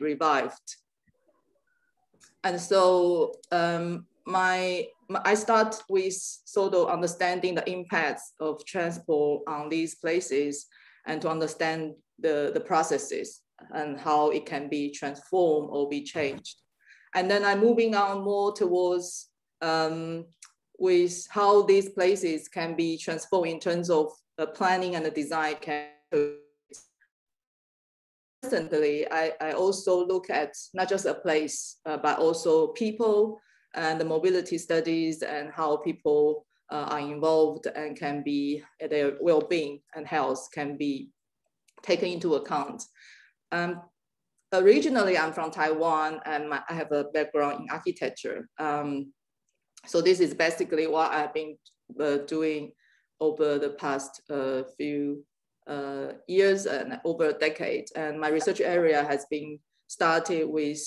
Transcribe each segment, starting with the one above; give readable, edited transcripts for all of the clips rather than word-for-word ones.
revived. And so I start with sort of understanding the impacts of transport on these places and to understand the processes and how it can be transformed or be changed. And then I'm moving on more towards with how these places can be transformed in terms of the planning and the design. Recently, I also look at not just a place, but also people and the mobility studies and how people are involved and can be, their well-being and health can be taken into account. Originally, I'm from Taiwan and I have a background in architecture. So this is basically what I've been doing over the past few years and over a decade. And my research area has been started with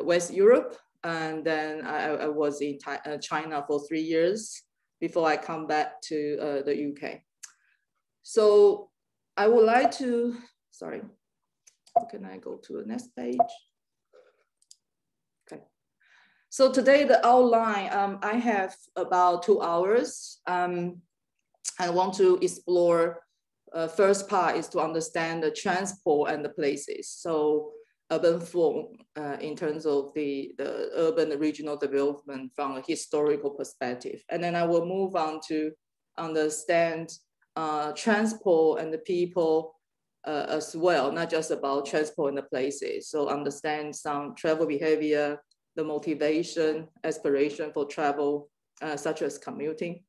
West Europe. And then I was in China for 3 years before I come back to the UK. So I would like to, sorry, can I go to the next page? Okay. So today the outline, I have about 2 hours. I want to explore, first part is to understand the transport and the places. So urban form in terms of the urban regional development from a historical perspective. And then I will move on to understand transport and the people as well, not just about transport and the places. So understand some travel behavior, the motivation, aspiration for travel, such as commuting.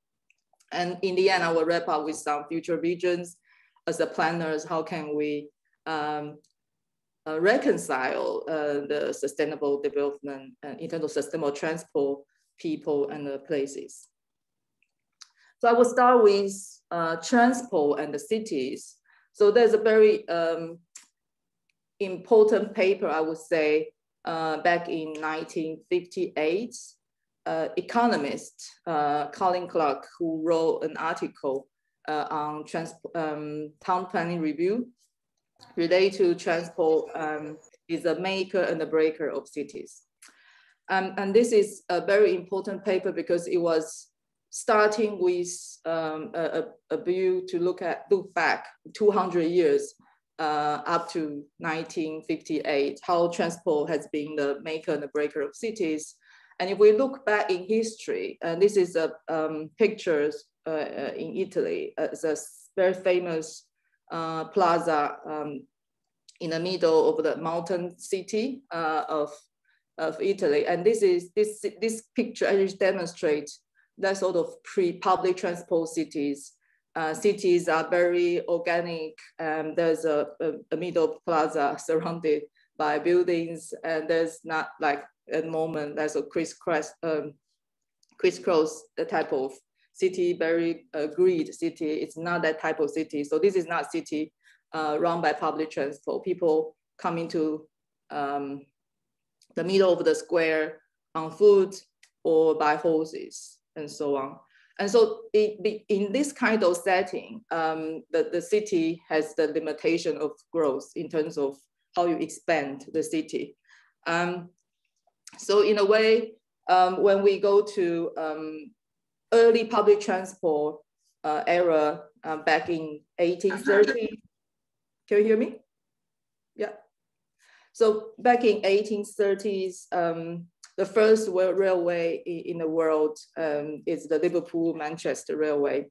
And in the end, I will wrap up with some future visions as the planners. How can we reconcile the sustainable development in terms of sustainable transport, people, and the places? So I will start with transport and the cities. So there's a very important paper, I would say, back in 1958. Economist Colin Clark, who wrote an article on town planning review related to transport, is a maker and a breaker of cities. And this is a very important paper because it was starting with a view to look back 200 years up to 1958, how transport has been the maker and the breaker of cities. And if we look back in history, and this is pictures in Italy, it's a very famous plaza in the middle of the mountain city of Italy. And this picture actually demonstrates that sort of pre-public transport cities. Cities are very organic, and there's a middle plaza surrounded by buildings, and there's not like at the moment there's a crisscross type of city, very grid city. It's not that type of city. So this is not city run by public transport. People come into the middle of the square on foot or by horses and so on. And so in this kind of setting, the city has the limitation of growth in terms of how you expand the city. So in a way, when we go to early public transport era back in 1830, can you hear me? Yeah. So back in 1830s, the first railway in the world is the Liverpool-Manchester Railway,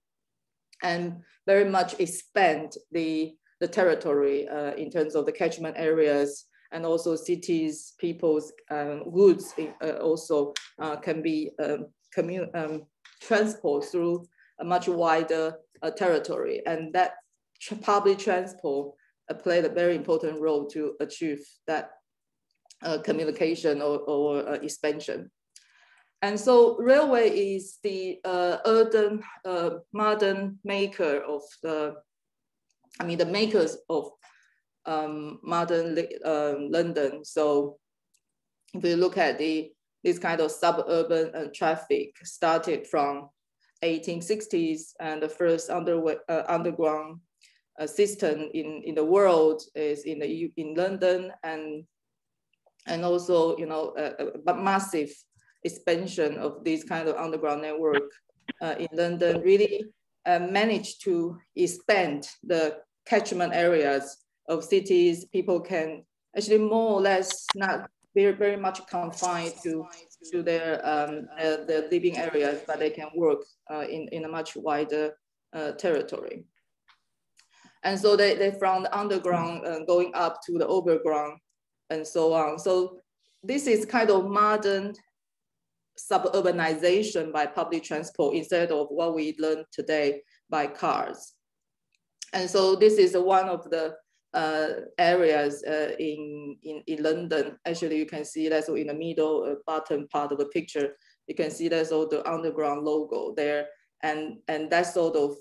and very much expand the territory in terms of the catchment areas, and also cities, people's goods also can be transport through a much wider territory. And that public transport played a very important role to achieve that communication or expansion. And so railway is the urban modern maker of the makers of modern London. So if you look at this kind of suburban traffic started from 1860s, and the first underground system in the world is in London, and and also, you know, but massive expansion of this kind of underground network in London really managed to expand the catchment areas of cities. People can actually more or less not very much confined to their living areas, but they can work in a much wider territory. And so they from the underground going up to the overground and so on. So this is kind of modern suburbanization by public transport instead of what we learn today by cars. And so this is one of the areas in London. Actually, you can see that's in the middle bottom part of the picture. You can see there's all the underground logo there. And that's sort of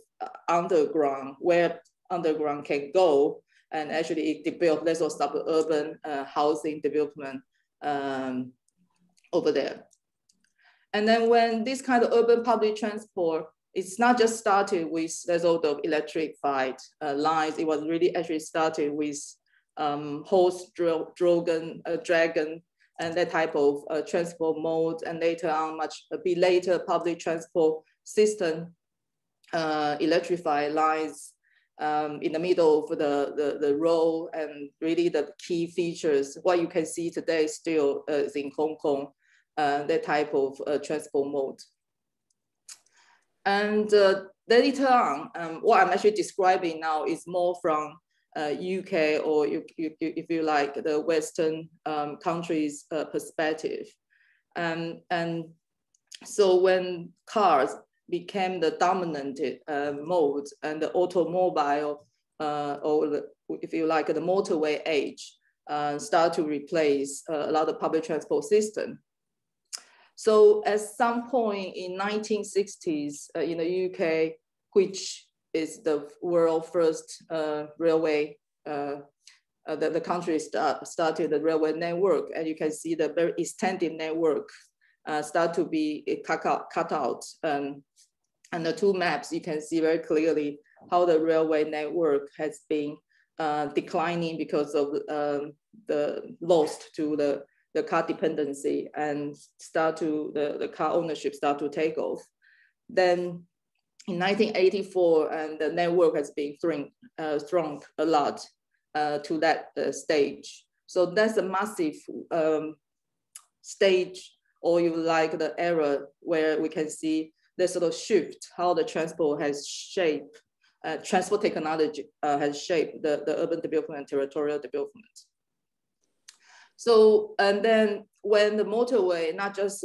underground, where underground can go. And actually it developed, there's also suburban housing development over there. And then when this kind of urban public transport, it's not just started with there's all the electrified lines. It was really actually started with horse dragon, and that type of transport mode. And later on, a bit later, public transport system, electrified lines in the middle of the road. And really the key features, what you can see today still is in Hong Kong, that type of transport mode. And later on, what I'm actually describing now is more from UK, or if you like, the Western countries' perspective. And so when cars became the dominant mode, and the automobile, or if you like, the motorway age, start to replace a lot of public transport system. So at some point in 1960s in the UK, which is the world first railway, the country started the railway network, and you can see the very extended network start to be cut out. And the two maps, you can see very clearly how the railway network has been declining because of the loss to the car dependency, and the car ownership start to take off. Then in 1984, and the network has been shrunk a lot to that stage. So that's a massive stage, or you like the era where we can see the sort of shift, how the transport has shaped, transport technology has shaped the urban development and territorial development. So, and then when the motorway, not just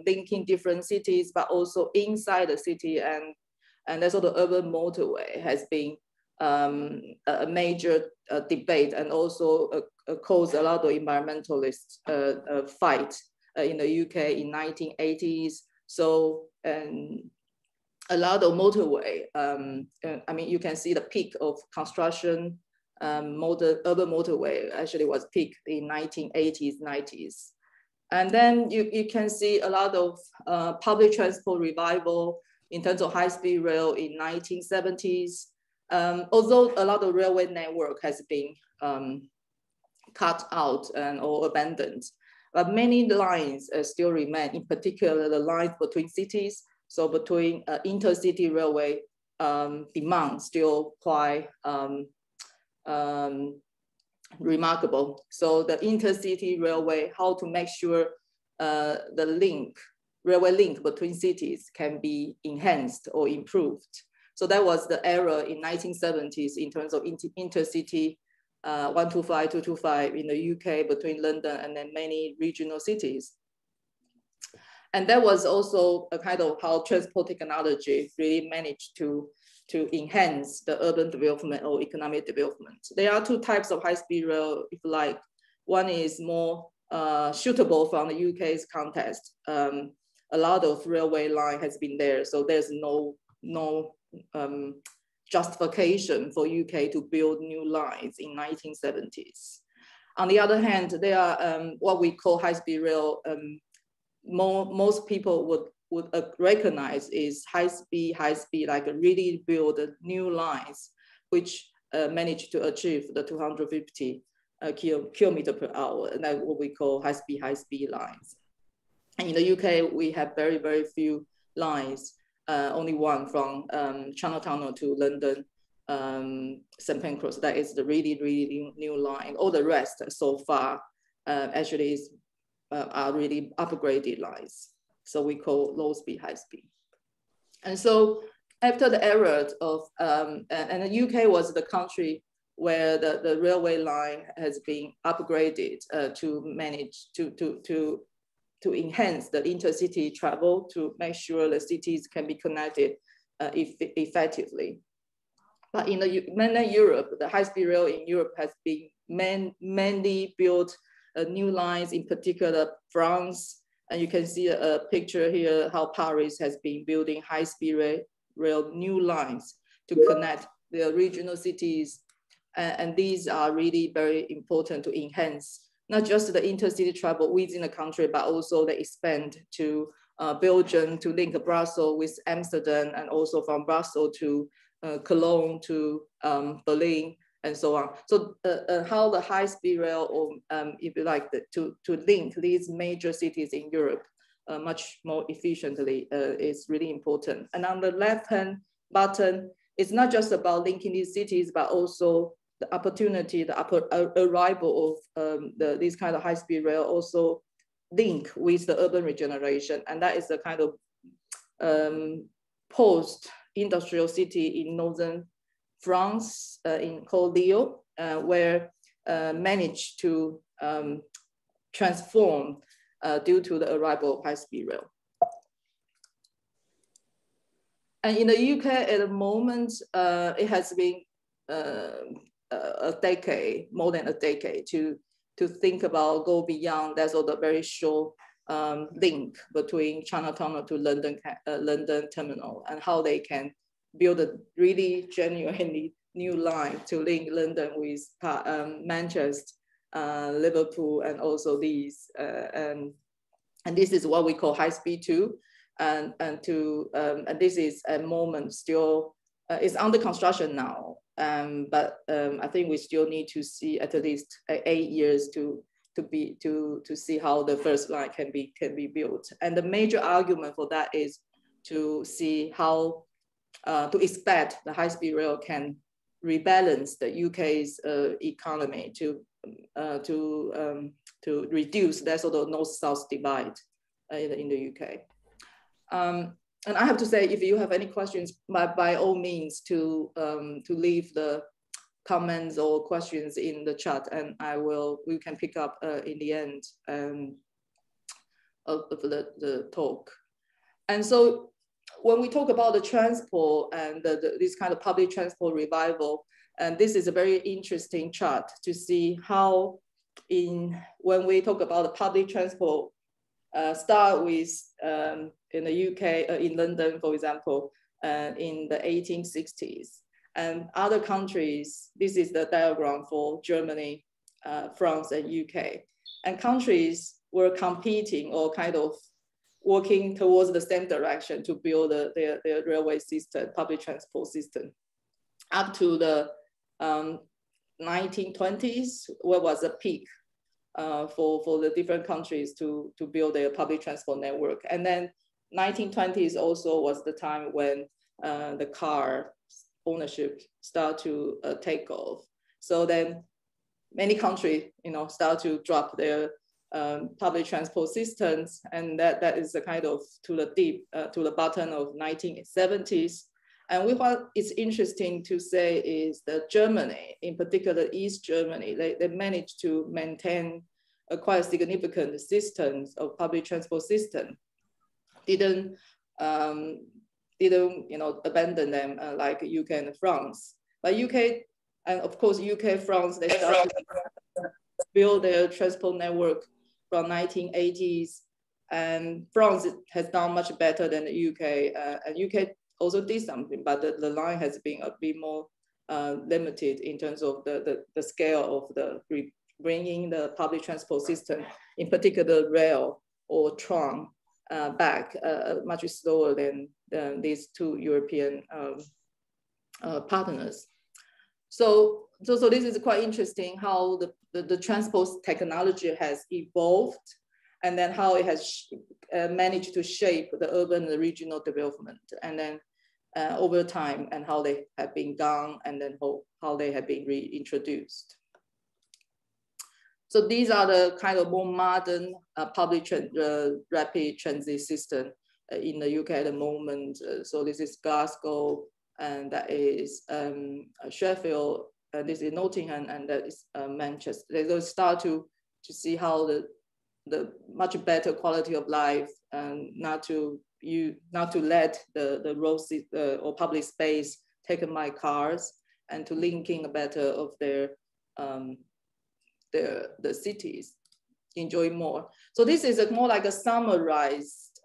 linking different cities, but also inside the city, and that's all the urban motorway has been a major debate, and also caused a lot of environmentalist fight in the UK in 1980s. So, and a lot of motorway, I mean, you can see the peak of construction. Urban motorway actually was peaked in 1980s, 90s. And then you can see a lot of public transport revival in terms of high-speed rail in 1970s. Although a lot of railway network has been cut out or abandoned, but many lines still remain, in particular the lines between cities. So between intercity railway demand still quite remarkable. So the intercity railway, how to make sure the railway link between cities can be enhanced or improved. So that was the era in 1970s in terms of intercity 125, 225 in the UK between London and then many regional cities. And that was also a kind of how transport technology really managed to enhance the urban development or economic development. There are two types of high-speed rail, if you like. One is more suitable from the UK's context. A lot of railway line has been there, so there's no justification for UK to build new lines in 1970s. On the other hand, there are what we call high-speed rail. Most people would recognize is high speed, like really build new lines, which managed to achieve the 250 kilometer per hour, and that's what we call high-speed lines. And in the UK, we have very, very few lines, only one from Chinatown to London, St. Pancras. That is the really, really new line. All the rest so far actually are really upgraded lines. So we call low speed, high speed. And so after the era of, and the UK was the country where the railway line has been upgraded to manage, to enhance the intercity travel, to make sure the cities can be connected effectively. But in the mainland Europe, the high-speed rail in Europe has been mainly built new lines, in particular France. And you can see a picture here how Paris has been building high-speed rail new lines to connect the regional cities. And these are really very important to enhance not just the intercity travel within the country, but also they expand to Belgium, to link Brussels with Amsterdam, and also from Brussels to Cologne to Berlin, and so on. So how the high-speed rail, or if you like, to link these major cities in Europe much more efficiently is really important. And on the left-hand button, it's not just about linking these cities, but also the opportunity, the arrival of these kind of high-speed rail also link with the urban regeneration. And that is the kind of post-industrial city in northern France, in Kuliah, where managed to transform due to the arrival of high-speed rail. And in the UK at the moment, it has been a decade, more than a decade, to think about, go beyond that sort of very short link between Chinatown to London terminal, and how they can build a really genuinely new line to link London with Manchester, Liverpool, and also these. And this is what we call high speed 2. And this is a moment still, it's under construction now. But I think we still need to see at least 8 years to see how the first line can be built. And the major argument for that is to see how to expect the high-speed rail can rebalance the UK's economy to reduce that sort of north-south divide in the UK. And I have to say, if you have any questions, by all means to leave the comments or questions in the chat, and we can pick up in the end of the talk. And so when we talk about the transport and this kind of public transport revival, and this is a very interesting chart to see how when we talk about the public transport, start with in the UK, in London, for example, in the 1860s. And other countries, this is the diagram for Germany, France, and UK. And countries were competing or kind of working towards the same direction to build their railway system, public transport system. Up to the 1920s, where was the peak for the different countries to build their public transport network. And then 1920s also was the time when the car ownership start to take off. So then many countries, start to drop their public transport systems, and that is a kind of to the bottom of 1970s. And what is interesting to say is that Germany, in particular East Germany, they managed to maintain a quite significant systems of public transport system. Didn't abandon them like UK and France. But UK, and of course UK, France, they started to build their transport network from 1980s, and France has done much better than the UK. And UK also did something, but the line has been a bit more limited in terms of the scale of bringing the public transport system, in particular rail or tram, back much slower than these two European partners. So so this is quite interesting how the transport technology has evolved, and then how it has managed to shape the urban and regional development, and then over time, and how they have been gone, and then how they have been reintroduced. So these are the kind of more modern public rapid transit system in the UK at the moment. So this is Glasgow, and that is Sheffield, this is Nottingham, and that is Manchester. They will start to see how the much better quality of life, and not to let the roads or public space taken by cars, and to linking better of their the cities, enjoy more. So this is more like a summarized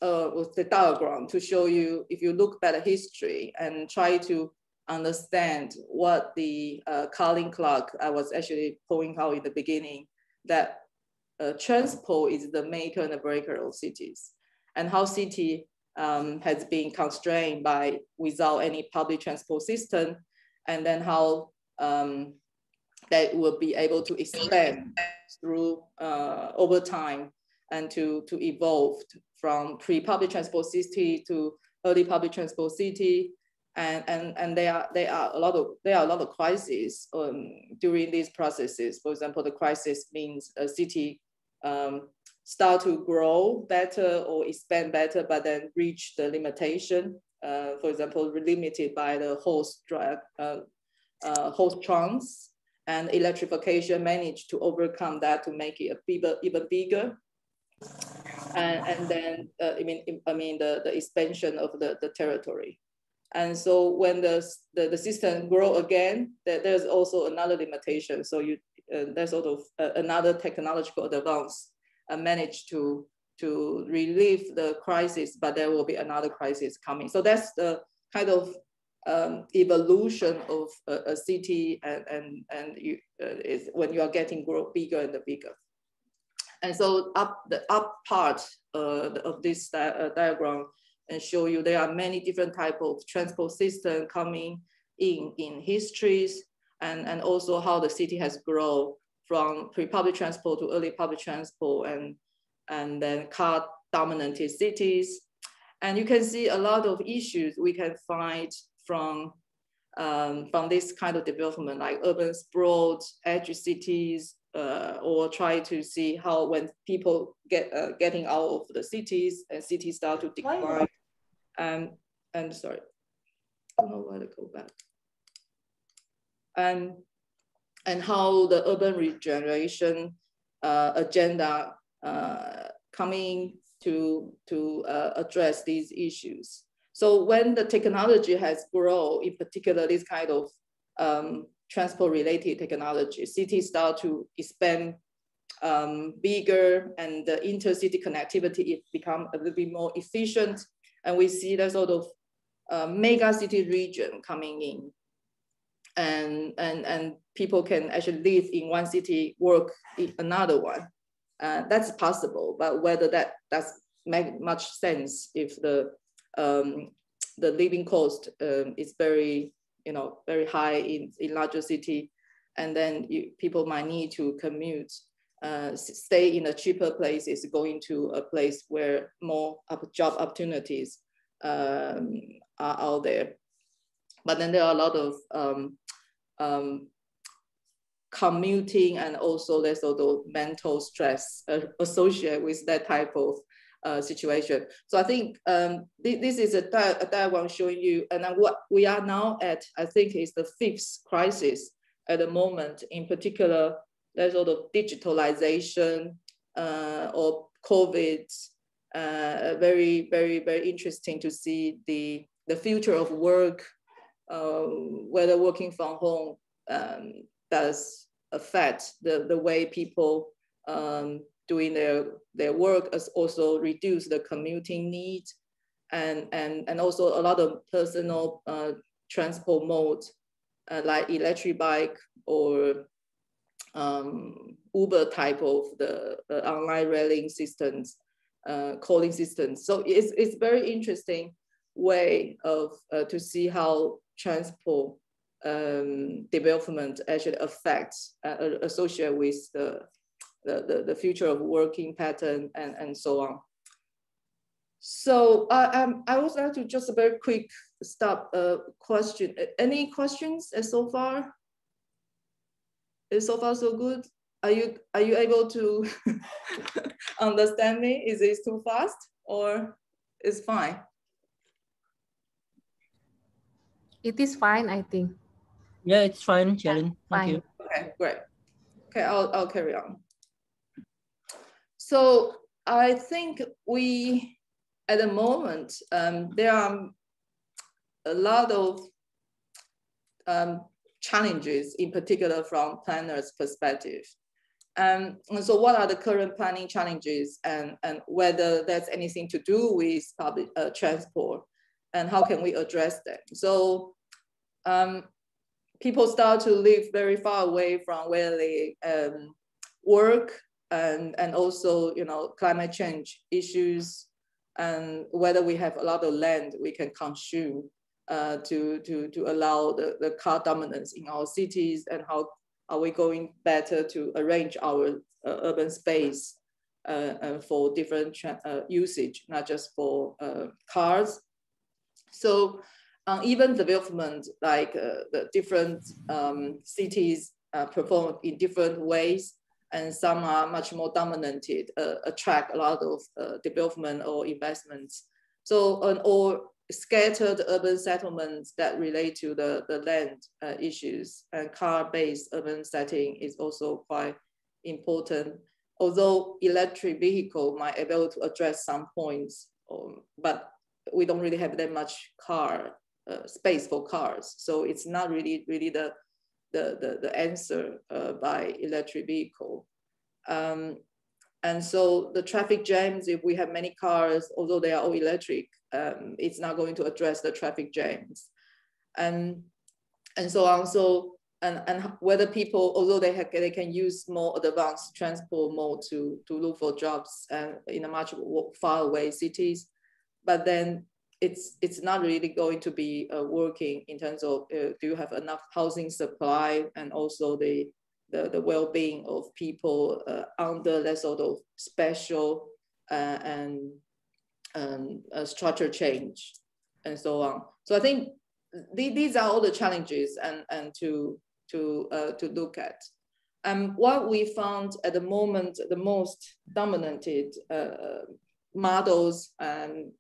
with the diagram to show you, if you look at the history and try to understand what the Chia-Lin clock I was actually pointing out in the beginning, that transport is the maker and the breaker of cities, and how city has been constrained by without any public transport system, and then how that will be able to expand through over time, and to evolve from pre-public transport city to early public transport city, and there are a lot of crises during these processes. For example, the crisis means a city start to grow better or expand better, but then reach the limitation. For example, limited by the host trunks, and electrification managed to overcome that to make it even bigger. And then the expansion of the territory. And so when the system grow again, there's also another limitation. So there's sort of another technological advance managed to relieve the crisis, but there will be another crisis coming. So that's the kind of evolution of a city, and is when you are getting bigger and bigger. And so the up part of this diagram and show you there are many different types of transport system coming in histories, and also how the city has grown from pre-public transport to early public transport, and then car dominated cities. And you can see a lot of issues we can find from this kind of development, like urban sprawl, edge cities, or try to see how when people getting out of the cities and cities start to decline. And sorry, I don't know where to go back. And how the urban regeneration agenda coming to address these issues. So when the technology has grown, in particular this kind of transport-related technology, cities start to expand bigger, and the intercity connectivity become a little bit more efficient. And we see that sort of mega city region coming in, and people can actually live in one city, work in another one. That's possible, but whether that does make much sense if the living cost is very high in larger city, and then people might need to commute, stay in a cheaper places, going to a place where more job opportunities are out there. But then there are a lot of commuting, and also there's also mental stress associated with that type of situation. So I think this is a diagram showing you, and what we are now at, I think, is the 5th crisis at the moment. In particular, there's sort of digitalization or COVID. Very, very, very interesting to see the future of work, whether working from home does affect the way people doing their work, as also reduce the commuting need, and also a lot of personal transport modes like electric bike or Uber type of the online railing systems, calling systems. So it's very interesting way of to see how transport development actually affects, associated with the future of working pattern and so on. So I would like to just a very quick stop question. Any questions so far? Is so far so good? Are you able to understand me? Is it too fast or it's fine? It is fine, I think. Yeah, it's fine, Chia-Lin. Thank you. Okay, great. Okay, I'll carry on. So I think we, at the moment, there are a lot of challenges, in particular from planners' perspective. And so what are the current planning challenges, and whether there's anything to do with public transport, and how can we address them? So people start to live very far away from where they work, and also, you know, climate change issues, and whether we have a lot of land we can consume to allow the car dominance in our cities, and how are we going better to arrange our urban space for different usage, not just for cars. So even development, like the different cities perform in different ways, and some are much more dominated, attract a lot of development or investments. So, or scattered urban settlements that relate to the land issues, and car-based urban setting is also quite important. Although electric vehicle might be able to address some points, but we don't really have that much car space for cars. So it's not really the answer by electric vehicle. And so the traffic jams, if we have many cars, although they are all electric, it's not going to address the traffic jams. And so on. So, and whether people, although they can use more advanced transport mode to look for jobs in a much far away cities, but then it's not really going to be working in terms of do you have enough housing supply, and also the well-being of people under that sort of special and structure change and so on. So I think these are all the challenges and to look at. What we found at the moment, the most dominated models and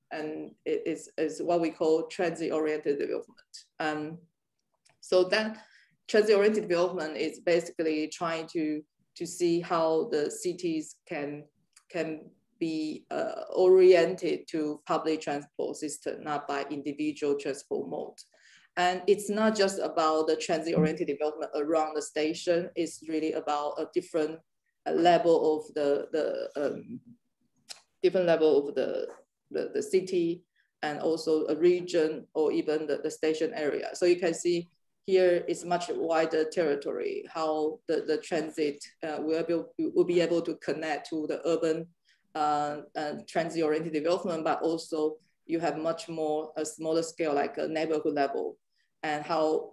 is what we call transit-oriented development. So that transit-oriented development is basically trying to see how the cities can be oriented to public transport system, not by individual transport mode. And it's not just about the transit-oriented development around the station. It's really about a different level of the city, and also a region, or even the station area. So you can see here is much wider territory, how the transit will be able to connect to the urban transit-oriented development, but also you have much more a smaller scale, like a neighborhood level, and how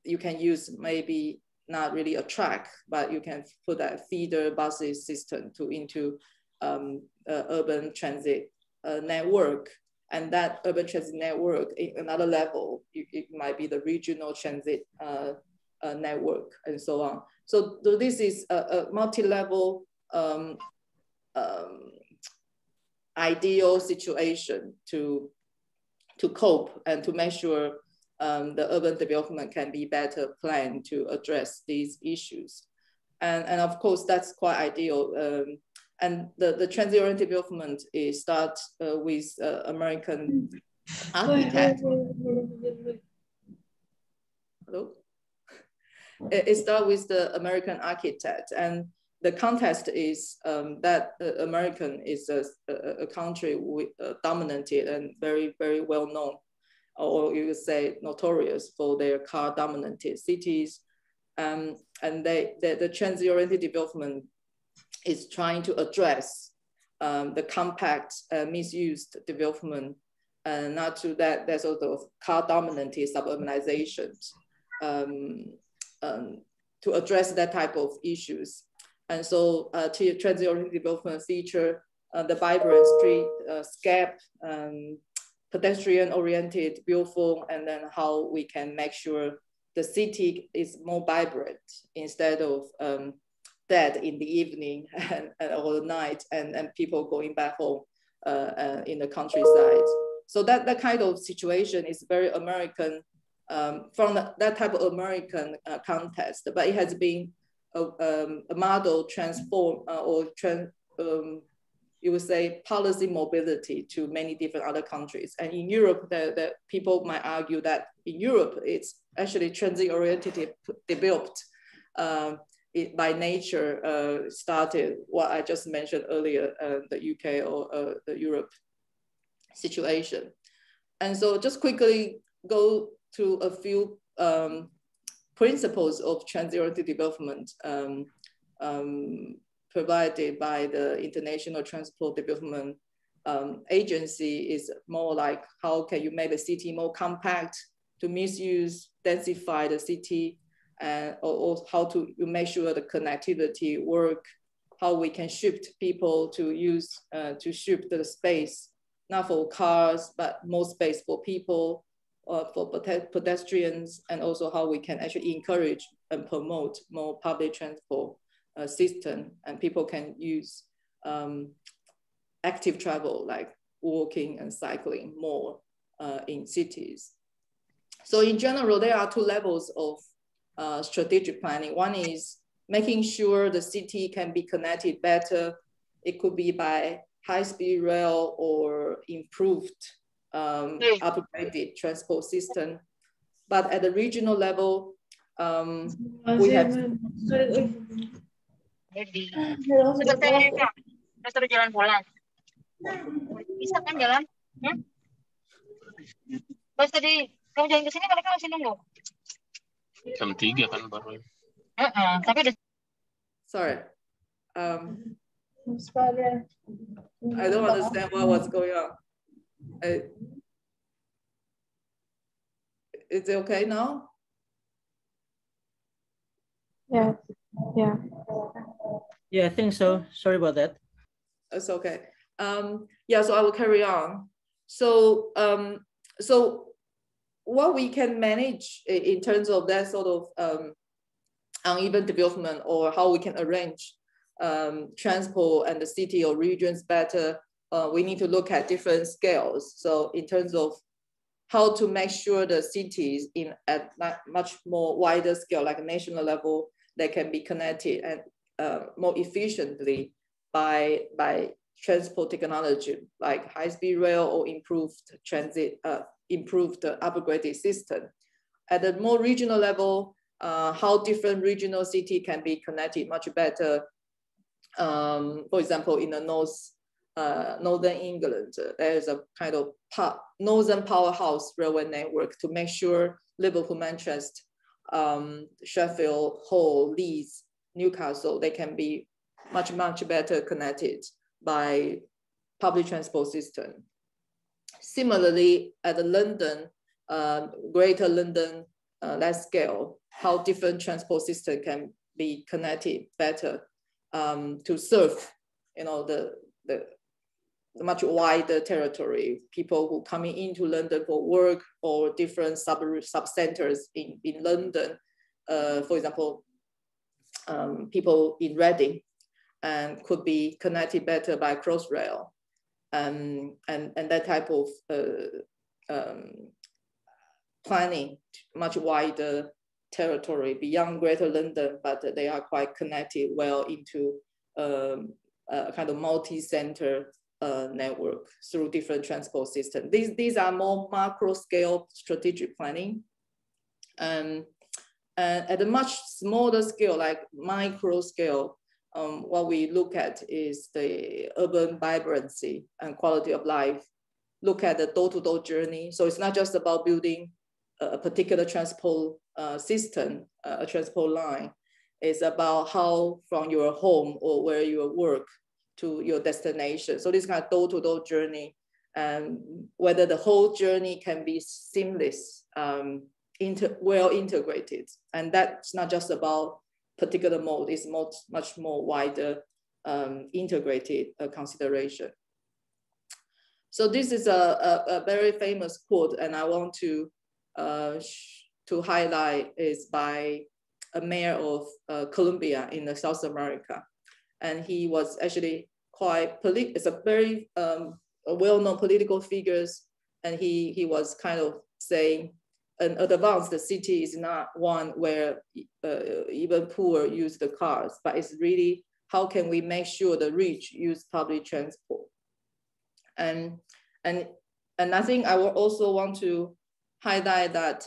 you can use maybe not really a track, but you can put that feeder buses system into urban transit network. And that urban transit network, another level, it might be the regional transit network, and so on. So this is a multi-level ideal situation to cope and to make sure the urban development can be better planned to address these issues. And of course, that's quite ideal. And the transit-oriented development is start with American architect. Hello? It starts with the American architect, and the context is that American is a country with, dominated and very, very well known, or you could say notorious for their car dominated cities. And the transit-oriented development is trying to address the compact misused development, not to that sort of car dominated suburbanizations. to address that type of issues. And so transient development feature the vibrant streetscape, pedestrian-oriented, beautiful, and then how we can make sure the city is more vibrant instead of dead in the evening or the night, and people going back home in the countryside. So that kind of situation is very American, from that type of American context, but it has been a model transform you would say policy mobility to many different other countries. And in Europe, the people might argue that in Europe, it's actually transient-oriented developed by nature, started what I just mentioned earlier, the UK or the Europe situation. And so just quickly go to a few principles of transient development provided by the International Transport Development Agency. Is more like how can you make the city more compact to misuse, densify the city, and or how to make sure the connectivity work, how we can shift people to use, to shift the space, not for cars, but more space for people, for pedestrians, and also how we can actually encourage and promote more public transport system, and people can use active travel like walking and cycling more in cities. So in general, there are two levels of strategic planning. One is making sure the city can be connected better. It could be by high-speed rail or improved, upgraded transport system. But at the regional level, we have Terus jalan pulang. Bisa kan jalan? Pas tadi kamu jalan ke sini, mereka masih nunggu. Jam 3 kan baru. Tapi udah. Sorry. I don't understand what's going on. Is it okay now? Yeah. Yeah, I think so. Sorry about that. It's okay. Yeah, so I will carry on. So, so what we can manage in terms of that sort of uneven development, or how we can arrange transport and the city or regions better, we need to look at different scales. So in terms of how to make sure the cities at much more wider scale, like a national level, they can be connected and more efficiently by transport technology, like high-speed rail or improved transit, improved upgraded system. At the more regional level, how different regional city can be connected much better. For example, in the northern England, there is a kind of northern powerhouse railway network to make sure Liverpool, Manchester, Sheffield, Hull, Leeds, Newcastle, they can be much better connected by public transport system. Similarly, at the London, Greater London, that scale, how different transport system can be connected better to serve, the much wider territory, people who coming into London for work or different sub-centers in London. For example, people in Reading, and could be connected better by Crossrail, and that type of planning, much wider territory beyond Greater London, but they are quite connected well into a kind of multi-center network through different transport systems. These are more macro scale strategic planning. And at a much smaller scale, like micro scale, what we look at is the urban vibrancy and quality of life. Look at the door-to-door journey. So it's not just about building a particular transport system, a transport line. It's about how from your home or where you work to your destination. So this kind of door-to-door journey, and whether the whole journey can be seamless well integrated. And that's not just about particular mode, it's much more wider integrated consideration. So this is a very famous quote, and I want to highlight is by a mayor of Colombia in South America. And he was actually it's a very well-known political figures. And he was kind of saying, an advanced city is not one where even poor use the cars, but it's really how can we make sure the rich use public transport. And I think I will also want to highlight that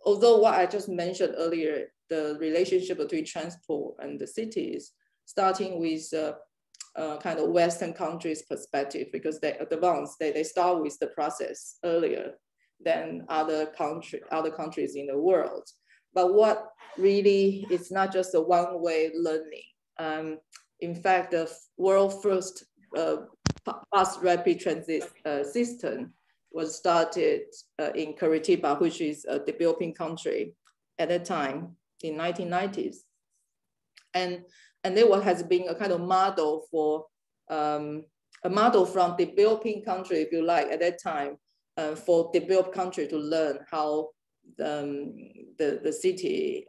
although what I just mentioned earlier, the relationship between transport and the cities, starting with kind of Western countries' perspective, because they advance, they start with the process earlier than other countries in the world. But what really, it's not just a one-way learning. In fact, the world first fast rapid transit system was started in Curitiba, which is a developing country at that time in 1990s. And there has been a kind of model for a model from developing country, if you like, at that time, for developed country to learn how the city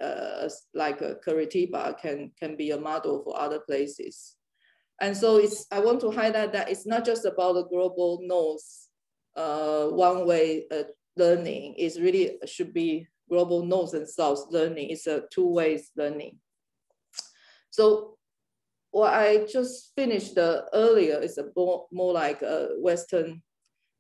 like Curitiba can be a model for other places. And so I want to highlight that it's not just about the global north one-way learning. It's really should be global north and south learning. It's a two-way learning. So what I just finished earlier is more like a Western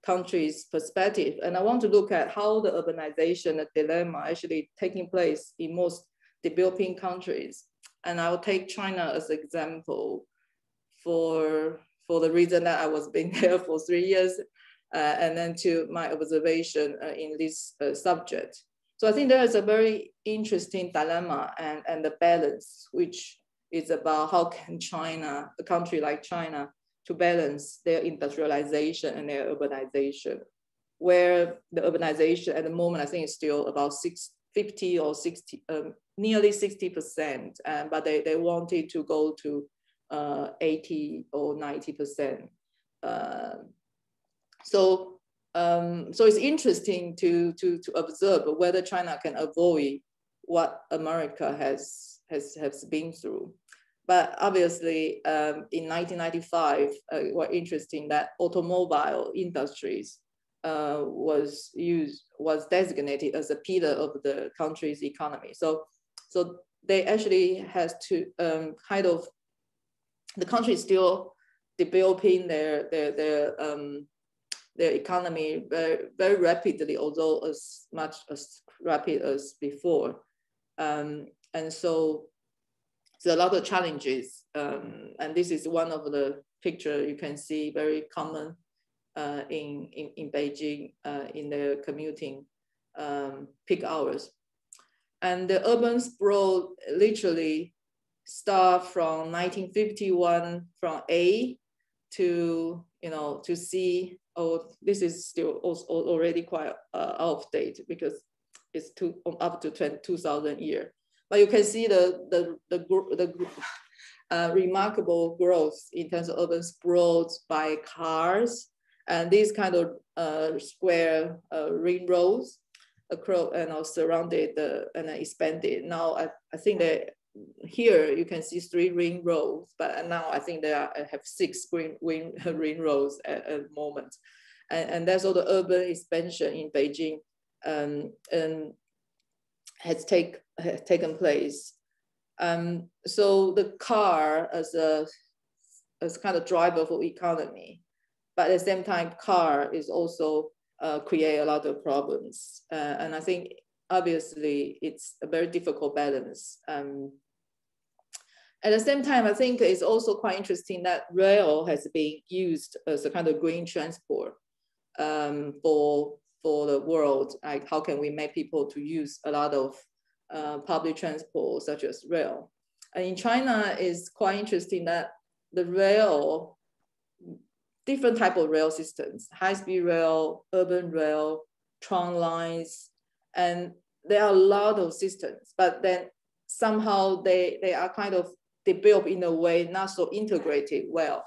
countries' perspective. And I want to look at how the urbanization dilemma actually taking place in most developing countries. And I'll take China as an example for the reason that I was being there for 3 years, and then to my observation in this subject. So I think there is a very interesting dilemma and the balance, which is about how can China, a country like China, to balance their industrialization and their urbanization, where the urbanization at the moment, I think is still about 50 or 60, nearly 60%, but they wanted to go to 80 or 90%. So it's interesting to observe whether China can avoid what America has been through. But obviously, in 1995, what's interesting that automobile industries was designated as a pillar of the country's economy. So they actually has to kind of, the country is still developing their economy very, very rapidly, although as much as rapid as before. And so there's a lot of challenges. And this is one of the picture you can see very common in Beijing in their commuting peak hours. And the urban sprawl literally start from 1951 from A to, to C. Oh, this is still also already quite out of date because it's up to 2000 year. But you can see the remarkable growth in terms of urban sprawls by cars, and these kind of square ring roads across and surrounded and expanded. Now I think that here you can see 3 ring roads, but now I think they have 6 ring roads at the moment, and that's all the urban expansion in Beijing and has taken place. So the car as kind of driver for economy, but at the same time, car is also create a lot of problems. And I think obviously it's a very difficult balance. At the same time, I think it's also quite interesting that rail has been used as a kind of green transport for the world. Like how can we make people to use a lot of public transport such as rail? And in China, it's quite interesting that the rail, different type of rail systems, high-speed rail, urban rail, trunk lines, And there are a lot of systems, but then somehow they are kind of developed in a way not so integrated well.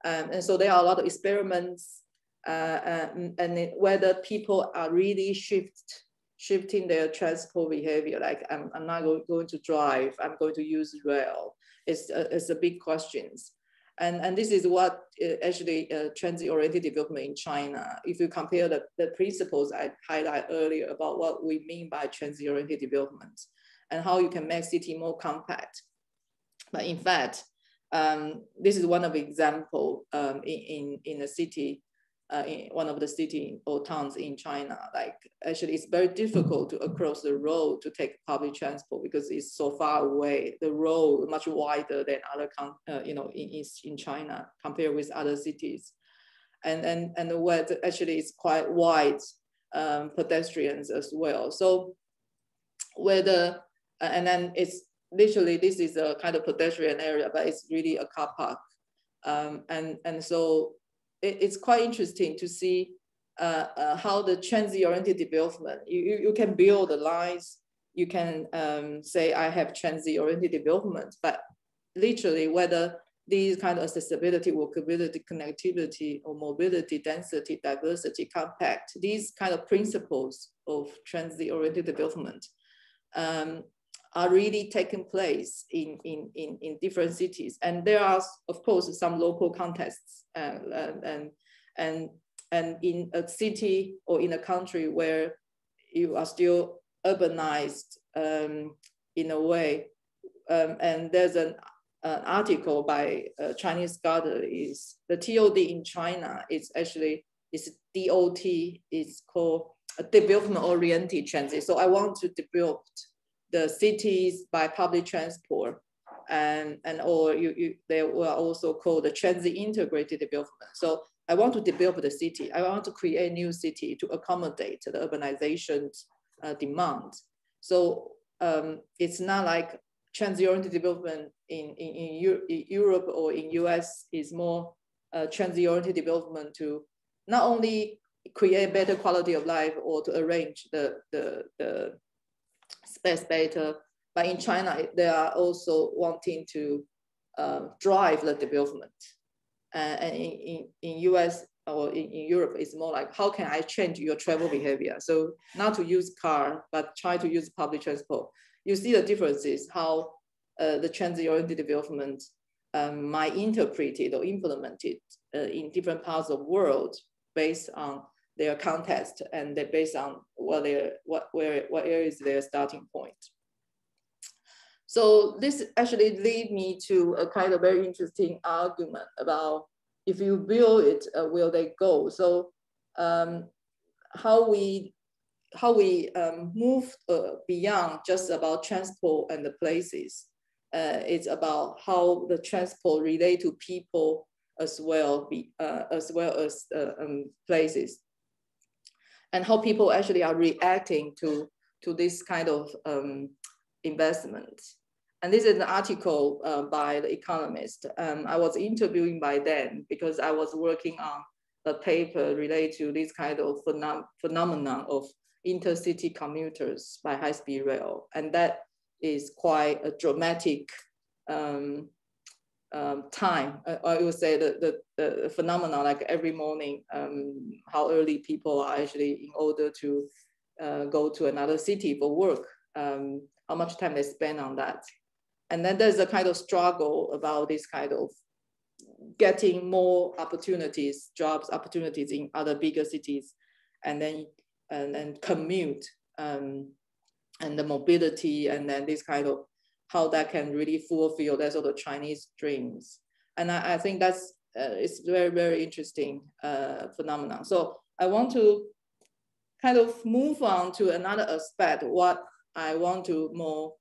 And so there are a lot of experiments and whether people are really shifting their transport behavior, like I'm not going to drive, I'm going to use rail. It's a big questions. And this is what actually transit-oriented development in China, if you compare the principles I highlighted earlier about what we mean by transit-oriented development and how you can make city more compact. But in fact, this is one of the examples in a city, in one of the city or towns in China. Like actually it's very difficult to cross the road to take public transport because it's so far away. The road much wider than other, in China compared with other cities. And where actually it's quite wide pedestrians as well. So whether, and then it's literally, this is a kind of pedestrian area, but it's really a car park. And so it's quite interesting to see how the transit-oriented development, you can build the lines, you can say I have transit-oriented development, but literally whether these kind of accessibility, walkability, connectivity, or mobility, density, diversity, compact, these kind of principles of transit-oriented development are really taking place in different cities. And there are, of course, some local contexts and in a city or in a country where you are still urbanized in a way. And there's an article by a Chinese scholar, is the TOD in China is actually, is DOT, it's called a development-oriented transit. So I want to develop the cities by public transport, or they were also called the transit integrated development. So I want to develop the city. I want to create a new city to accommodate the urbanization demand. So it's not like transit-oriented development in Europe or in US is more transit-oriented development to not only create better quality of life or to arrange the space better, but in China, they are also wanting to drive the development. And in US or in Europe, it's more like, how can I change your travel behavior? So not to use car, but try to use public transport. You see the differences, how the transit-oriented development might interpret it or implement it in different parts of the world based on their context, and they're based on what area is their starting point. So this actually lead me to a kind of very interesting argument about if you build it, will they go? So how we move beyond just about transport and the places. It's about how the transport relate to people as well as places, and how people actually are reacting to this kind of investment. And this is an article by The Economist. I was interviewing by then because I was working on a paper related to this kind of phenomenon of intercity commuters by high-speed rail. And that is quite a dramatic time. I would say the phenomenon, like every morning, how early people are actually in order to go to another city for work, how much time they spend on that. And then there's a kind of struggle about this kind of getting more opportunities, jobs opportunities in other bigger cities, and then commute and the mobility, and then this kind of how that can really fulfill that sort of Chinese dreams. And I think that's it's very, very interesting phenomenon. So I want to kind of move on to another aspect. What I want to more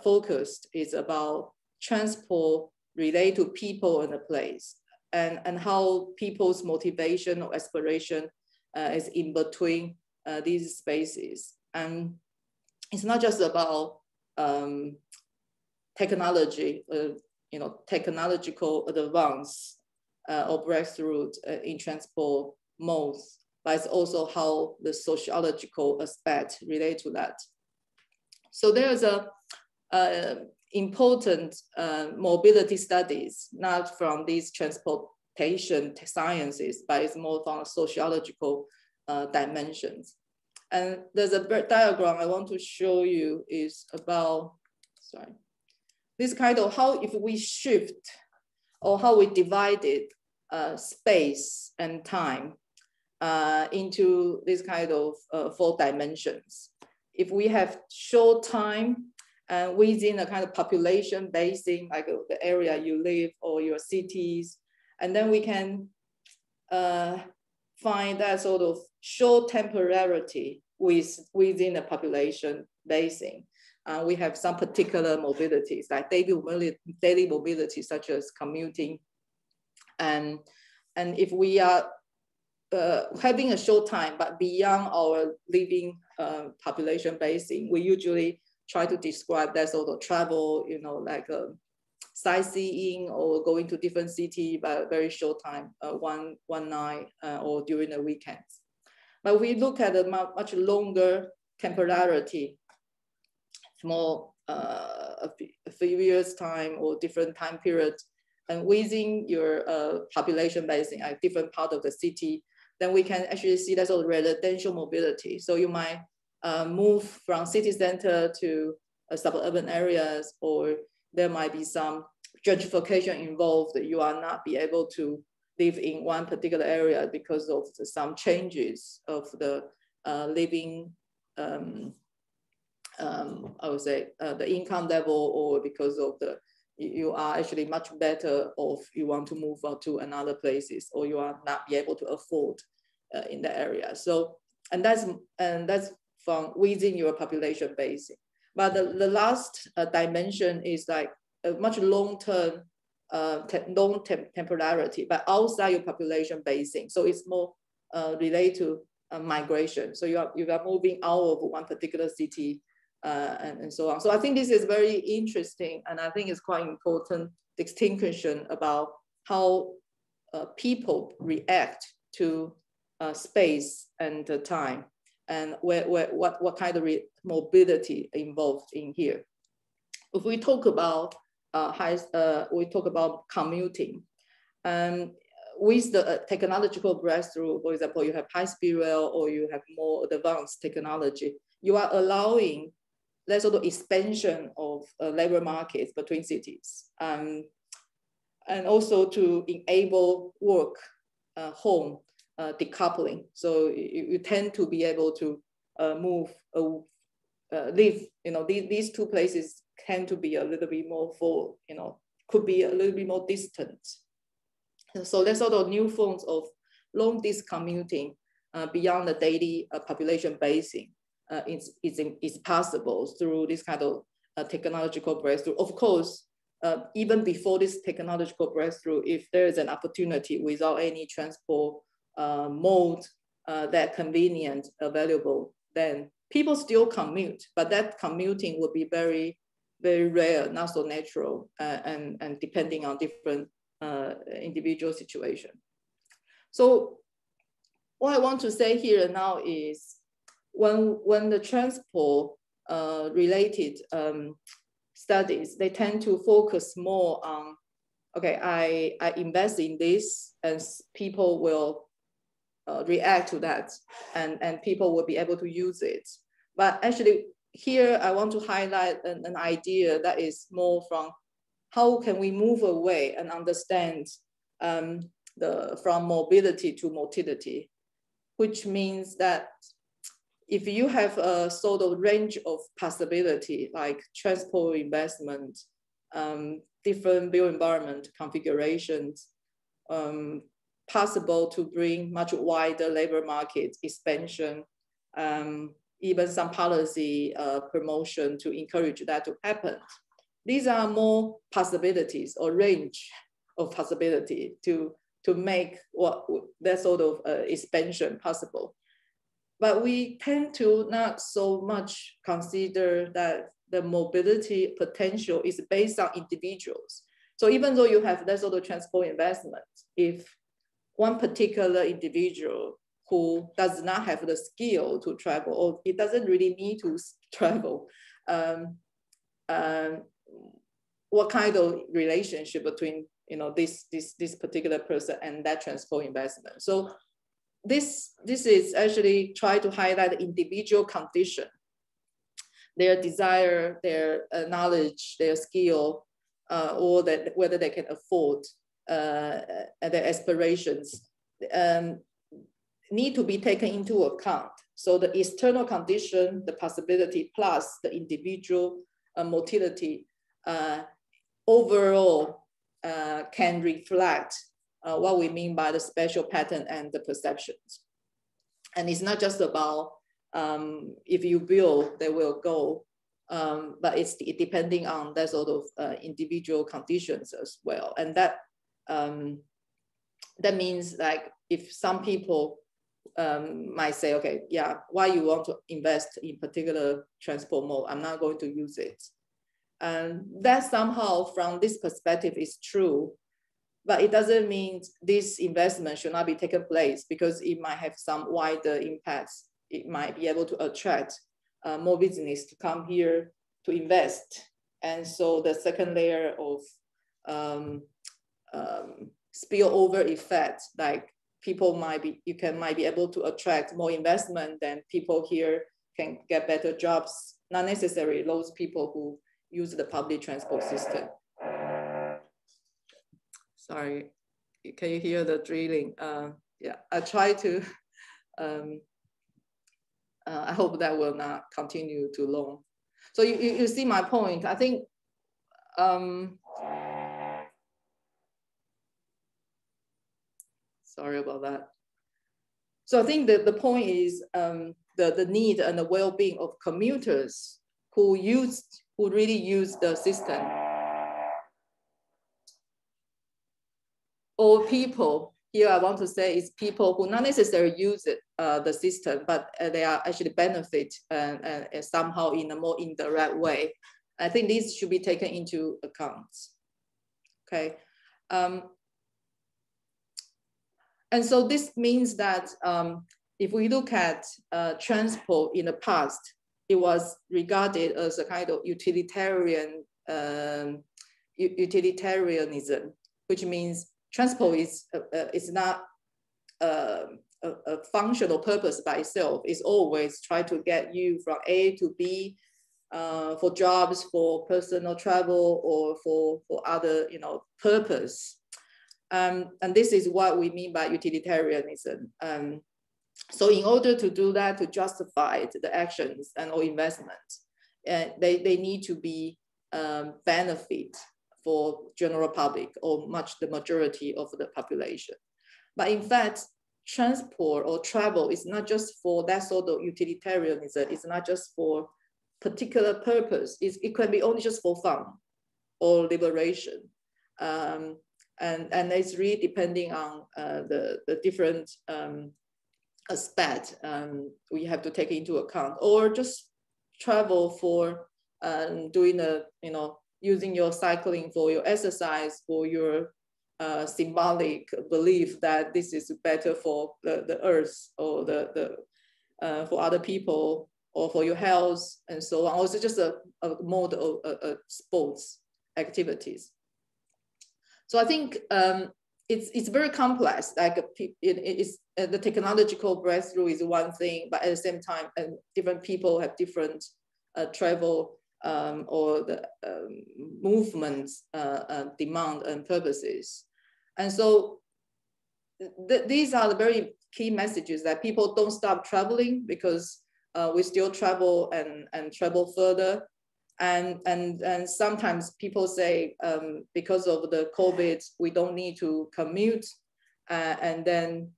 focused is about transport relate to people and the place, and how people's motivation or aspiration is in between these spaces. And it's not just about technology, technological advance or breakthrough in transport modes, but it's also how the sociological aspect relate to that. So there's a important mobility studies, not from these transportation sciences, but it's more from sociological dimensions. And there's a diagram I want to show you is about, sorry, this kind of how if we shift or how we divided space and time into this kind of 4 dimensions. If we have short time within a kind of population basing, like the area you live or your cities, and then we can find that sort of short temporality within a population basing. We have some particular mobilities, like daily mobility, such as commuting. And if we are having a short time, but beyond our living population basing, we usually try to describe that sort of travel, you know, like sightseeing or going to different city, but very short time, one night or during the weekends. But we look at a much longer temporality, more a few years time or different time periods, and within your population basing at different part of the city, then we can actually see that sort of residential mobility. So you might move from city center to suburban areas, or there might be some gentrification involved that you are not be able to live in one particular area because of some changes of the living, I would say the income level, or because of the, you are actually much better off, you want to move out to another places, or you are not be able to afford in the area. So, and that's from within your population basing. But the last dimension is like a much long-term, temporality, but outside your population basing. So it's more related to migration. So you are moving out of one particular city and so on. So I think this is very interesting, and I think it's quite important distinction about how people react to space and time, and what kind of mobility involved in here. If we talk about we talk about commuting, with the technological breakthrough, for example, you have high-speed rail or you have more advanced technology, you are allowing that sort of expansion of labor markets between cities, and also to enable work, home decoupling. So you tend to be able to move, live, you know, these two places tend to be a little bit more could be a little bit more distant. And so there's sort of new forms of long distance commuting beyond the daily population basing is possible through this kind of technological breakthrough. Of course, even before this technological breakthrough, if there is an opportunity without any transport mode that convenient available, then people still commute, but that commuting would be very, very rare, not so natural, and depending on different individual situation. So what I want to say here now is when the transport related studies, they tend to focus more on, okay, I invest in this and people will react to that, and people will be able to use it. But actually here I want to highlight an idea that is more from how can we move away and understand from mobility to motility, which means that if you have a sort of range of possibility, like transport investment, different built environment configurations, possible to bring much wider labor market expansion, even some policy promotion to encourage that to happen. These are more possibilities or range of possibility to make that sort of expansion possible. But we tend to not so much consider that the mobility potential is based on individuals. So even though you have that sort of transport investment, if one particular individual who does not have the skill to travel, or it doesn't really need to travel, what kind of relationship between this particular person and that transport investment. So this is actually try to highlight the individual condition, their desire, their knowledge, their skill, or that whether they can afford, their aspirations need to be taken into account. So the external condition, the possibility, plus the individual motility, overall can reflect what we mean by the spatial pattern and the perceptions. And it's not just about if you build, they will go, but it's depending on that sort of individual conditions as well. And that means, like, if some people might say, okay, yeah, why you want to invest in particular transport mode? I'm not going to use it. And that somehow from this perspective is true, but it doesn't mean this investment should not be taken place, because it might have some wider impacts. It might be able to attract more business to come here to invest. And so the second layer of spillover effect, like people might be able to attract more investment, then people here can get better jobs, not necessarily those people who use the public transport system. Sorry, can you hear the drilling? Yeah, I try to, I hope that will not continue too long. So you see my point. I think, sorry about that. So I think that the point is the need and the well-being of commuters who really use the system, or people, here I want to say is people who not necessarily use it, the system, but they are actually benefit and somehow in a more indirect way. I think these should be taken into account, okay? And so this means that if we look at transport in the past, it was regarded as a kind of utilitarianism, which means transport is not a functional purpose by itself. It's always try to get you from A to B for jobs, for personal travel, or for other purpose. And this is what we mean by utilitarianism. So in order to do that, to justify the actions and or investments, they need to be benefit for general public or the majority of the population. But in fact, transport or travel is not just for that sort of utilitarianism. It's not just for particular purpose. It can be only just for fun or liberation. And it's really depending on the different aspect we have to take into account, or just travel for doing using your cycling for your exercise, for your symbolic belief that this is better for the earth, or for other people, or for your health, and so on. Also just a mode of sports activities. So I think it's very complex. Like the technological breakthrough is one thing, but at the same time, different people have different travel or the movements, demand and purposes. And so these are the very key messages, that people don't stop traveling, because we still travel and travel further. And sometimes people say, because of the COVID, we don't need to commute. And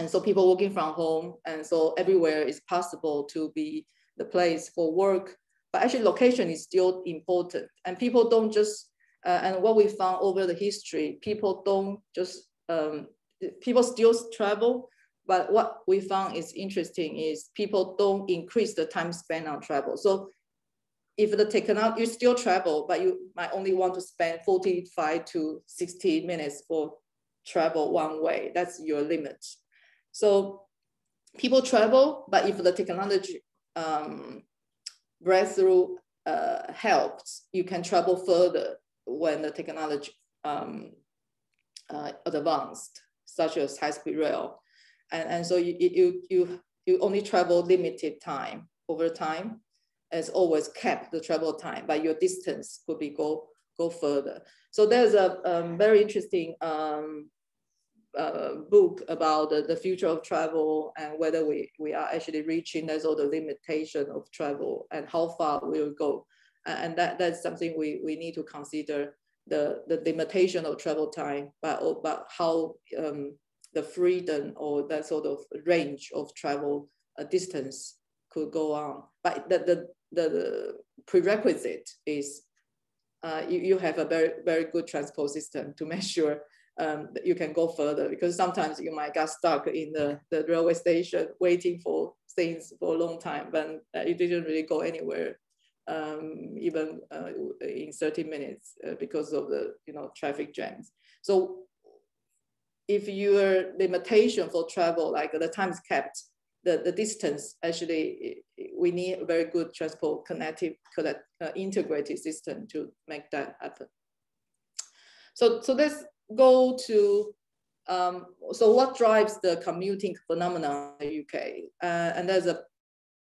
so people working from home, and so everywhere is possible to be the place for work. But actually location is still important. And people don't just, and what we found over the history, people don't just, people still travel, but what we found is interesting is people don't increase the time spent on travel. So if the technology, you still travel, but you might only want to spend 45 to 60 minutes for travel one way. That's your limit. So people travel, but if the technology breakthrough helps, you can travel further when the technology advanced, such as high-speed rail. And so you only travel limited time over time, as always kept the travel time, but your distance could be go further. So there's a very interesting book about the future of travel and whether we are actually reaching that sort of limitation of travel and how far we'll go. And that's something we need to consider, the limitation of travel time, but how the freedom or that sort of range of travel distance could go on. But the prerequisite is you have a very, very good transport system to make sure that you can go further, because sometimes you might get stuck in the railway station waiting for things for a long time, but you didn't really go anywhere, even in 30 minutes because of the traffic jams. So if your limitation for travel, like the time is kept, the distance, actually, we need a very good transport integrated system to make that happen. So let's go to, so what drives the commuting phenomenon in the UK? And there's an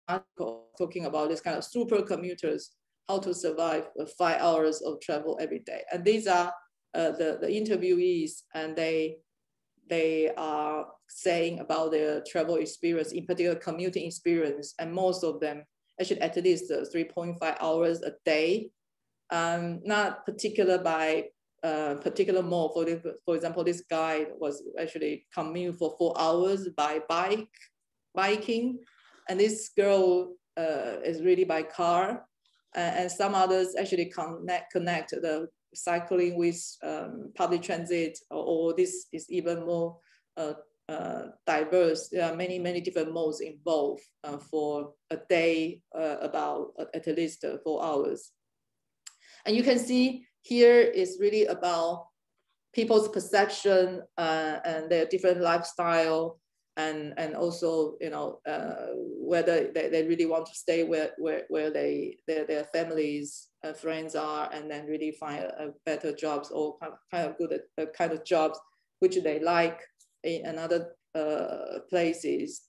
article talking about this kind of super commuters, how to survive 5 hours of travel every day. And these are the interviewees, and they are saying about their travel experience, in particular commuting experience, and most of them actually at least 3.5 hours a day, not particular by particular mode. For example, this guy was actually commute for 4 hours by biking, and this girl is really by car, and some others actually connect the cycling with public transit, or this is even more diverse. There are many different modes involved for a day, about at least 4 hours. And you can see here is really about people's perception and their different lifestyle, and also whether they really want to stay where their families friends are, and then really find a better jobs, or kind of good kind of jobs which they like in another places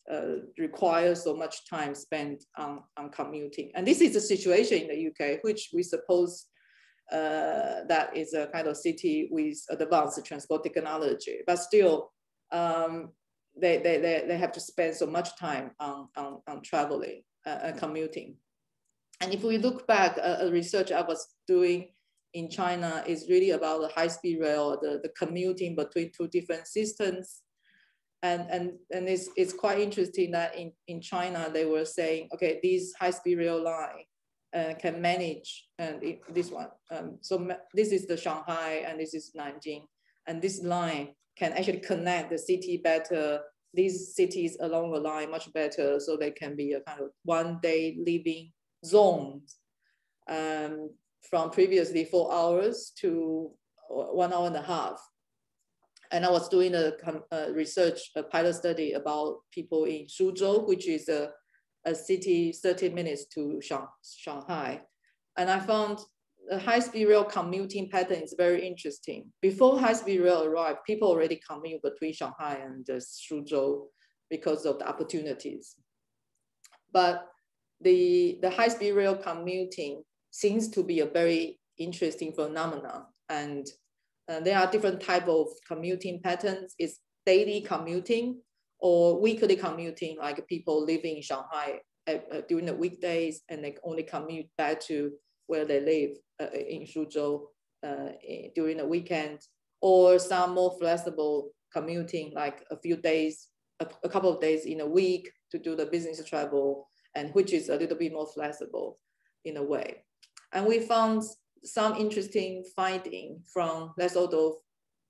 require so much time spent on commuting. And this is the situation in the UK, which we suppose that is a kind of city with advanced transport technology, but still they have to spend so much time on traveling and commuting. And if we look back, a research I was doing in China is really about the high-speed rail, the commuting between two different systems. And it's quite interesting that in China, they were saying, okay, these high-speed rail line can manage, and this one. So this is the Shanghai, and this is Nanjing. And this line can actually connect the city better, these cities along the line much better, so they can be a kind of one-day living zones, from previously 4 hours to 1.5 hours. And I was doing a pilot study about people in Suzhou, which is a city 30 minutes to Shanghai. And I found the high-speed rail commuting pattern is very interesting. Before high-speed rail arrived, people already commute between Shanghai and Suzhou because of the opportunities. But the high-speed rail commuting seems to be a very interesting phenomenon. And there are different types of commuting patterns. It's daily commuting or weekly commuting, like people living in Shanghai during the weekdays, and they only commute back to where they live in Suzhou during the weekend, or some more flexible commuting, like a couple of days in a week to do the business travel, and which is a little bit more flexible in a way. And we found some interesting finding from that sort of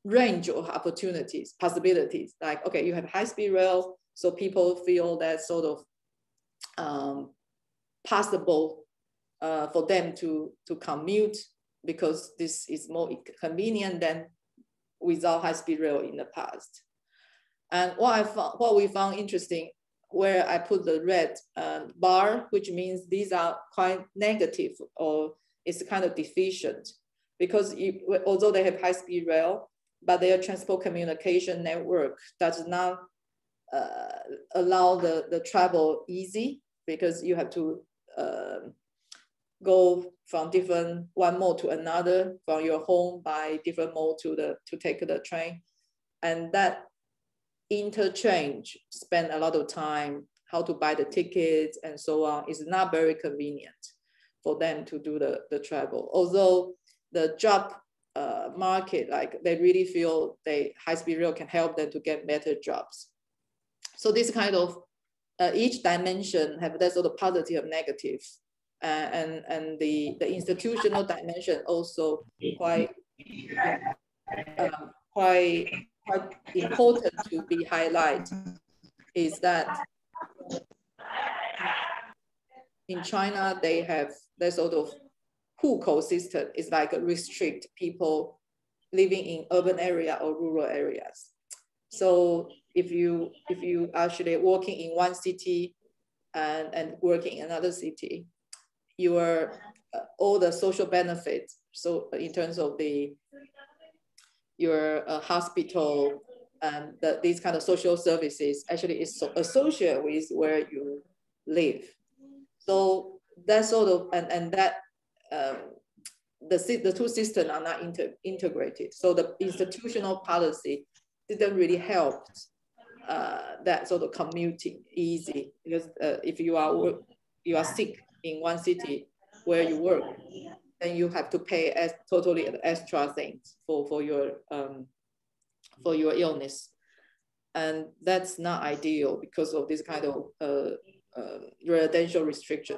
range of opportunities, possibilities. Like, okay, you have high-speed rail, so people feel that sort of possible for them to commute, because this is more convenient than without high-speed rail in the past. And what we found interesting where I put the red bar, which means these are quite negative or it's kind of deficient, because although they have high-speed rail, but their transport communication network does not allow the travel easy, because you have to go from one mode to another, from your home by different mode to take the train. And that interchange spend a lot of time, how to buy the tickets and so on, is not very convenient for them to do the travel. Although the job market, like they really feel high-speed rail can help them to get better jobs. So this kind of, each dimension have that sort of positive and negative. And the institutional dimension also quite important to be highlighted, is that in China, they have that sort of hukou system. It's like restrict people living in urban area or rural areas. So if you actually working in one city and working in another city, your all the social benefits, so in terms of your hospital and these kind of social services, actually is associated with where you live. So that sort of, and that the two systems are not integrated. So the institutional policy didn't really help that sort of commuting easy, because if you are sick in one city where you work, then you have to pay totally extra things for your illness, and that's not ideal because of this kind of residential restriction.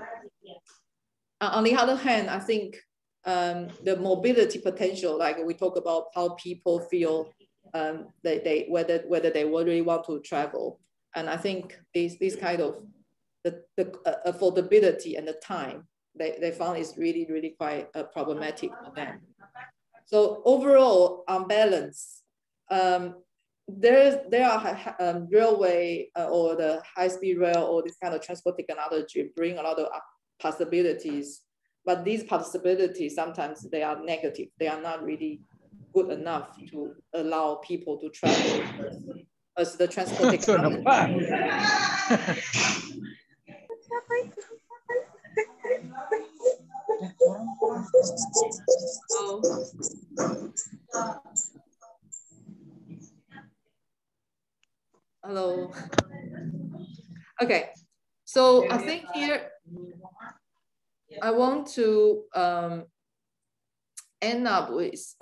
On the other hand, I think the mobility potential, like we talk about how people feel whether they really want to travel, and I think this kind of the affordability and the time they found is really quite problematic for them. So overall, on balance, there are railway or the high-speed rail or this kind of transport technology bring a lot of possibilities, but these possibilities sometimes they are negative. They are not really good enough to allow people to travel as the transport technology. Hello. Okay, so I think here I want to end up with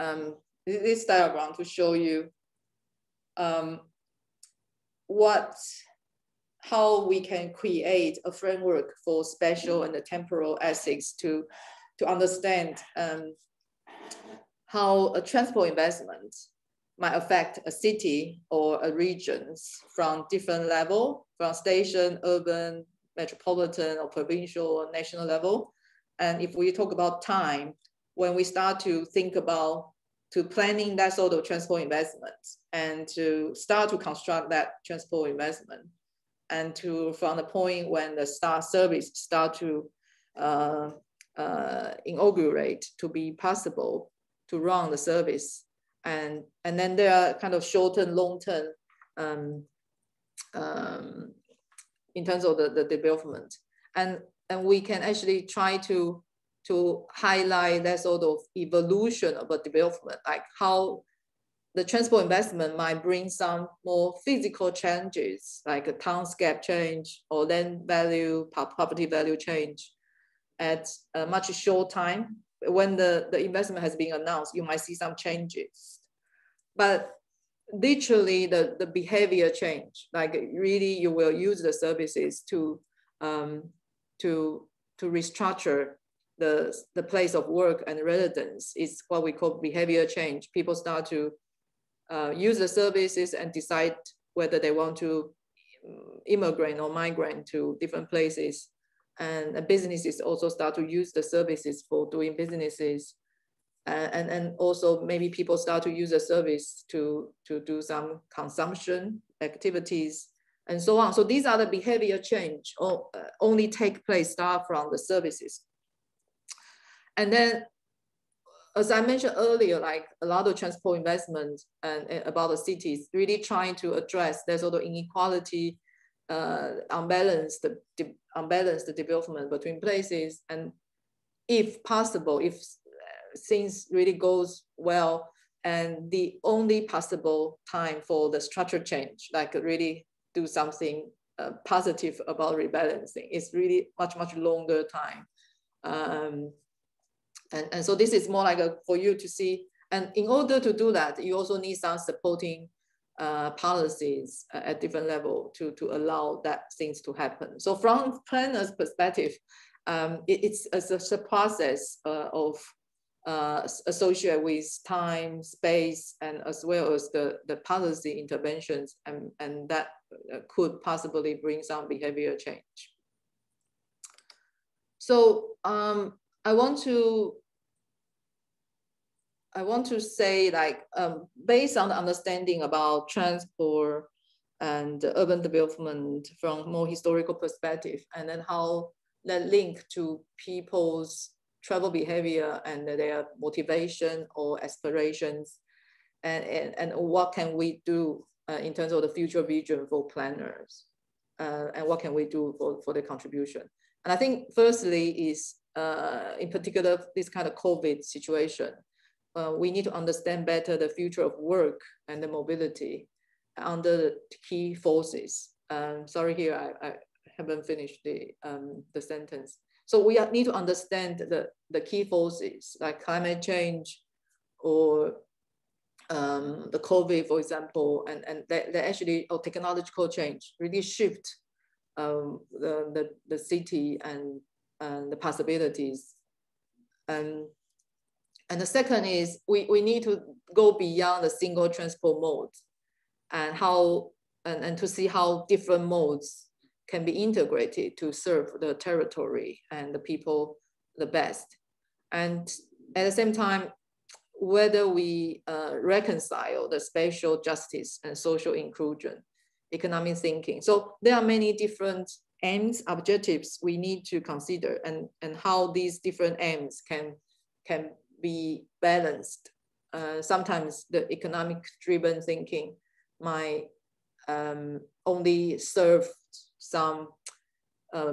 this diagram to show you how we can create a framework for spatial and temporal ethics to understand how a transport investment might affect a city or a regions from different level, from station, urban, metropolitan, or provincial or national level. And if we talk about time, when we start to think about planning that sort of transport investment and to start to construct that transport investment, and from the point when the service start to inaugurate to be possible to run the service, and then there are kind of short-term, long-term in terms of the development, and we can actually try to highlight that sort of evolution of a development, like how the transport investment might bring some more physical changes, like a townscape change or land value, property value change at a much short time. When the investment has been announced, you might see some changes. But literally the behavior change, like really you will use the services to restructure the place of work and residence, is what we call behavior change. People start to use the services and decide whether they want to immigrate or migrate to different places. And businesses also start to use the services for doing businesses. And also maybe people start to use the service to do some consumption activities and so on. So these are the behavior change or only take place start from the services. And then, as I mentioned earlier, like a lot of transport investment and about the cities really trying to address that sort of inequality, unbalanced development between places. And if possible, if things really goes well, and the only possible time for the structure change, like really do something positive about rebalancing, is really much, much longer time. And so this is more like for you to see. And in order to do that, you also need some supporting policies at different level to allow that things to happen. So from planner's perspective, it's a process of associated with time, space, and as well as the policy interventions, and that could possibly bring some behavior change. So I want to say, like, based on the understanding about transport and urban development from more historical perspective, and then how that link to people's travel behavior and their motivation or aspirations, and what can we do in terms of the future vision for planners, and what can we do for the contribution. And I think firstly is, in particular, this kind of COVID situation, we need to understand better the future of work and the mobility under the key forces. Sorry, here I haven't finished the sentence. So we need to understand the key forces like climate change or the COVID, for example, and that actually, or technological change really shift the city and the possibilities. And the second is we need to go beyond the single transport modes and how and to see how different modes can be integrated to serve the territory and the people the best. And at the same time, whether we reconcile the spatial justice and social inclusion, economic thinking. So there are many different aims, objectives we need to consider, and how these different aims can be balanced. Sometimes the economic driven thinking might only serve some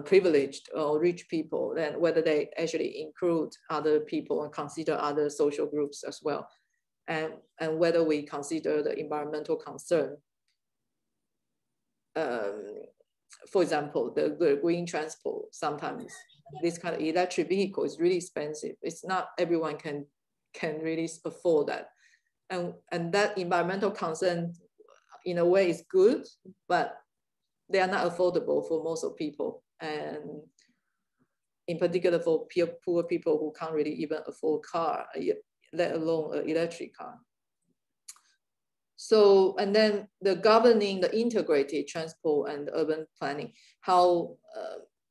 privileged or rich people, then whether they actually include other people and consider other social groups as well. And whether we consider the environmental concern. For example, the green transport, sometimes this kind of electric vehicle is really expensive. It's not everyone can really afford that. And that environmental concern in a way is good, but they are not affordable for most of people. And in particular for poor people who can't really even afford a car, let alone an electric car. So, and then the governing the integrated transport and urban planning, how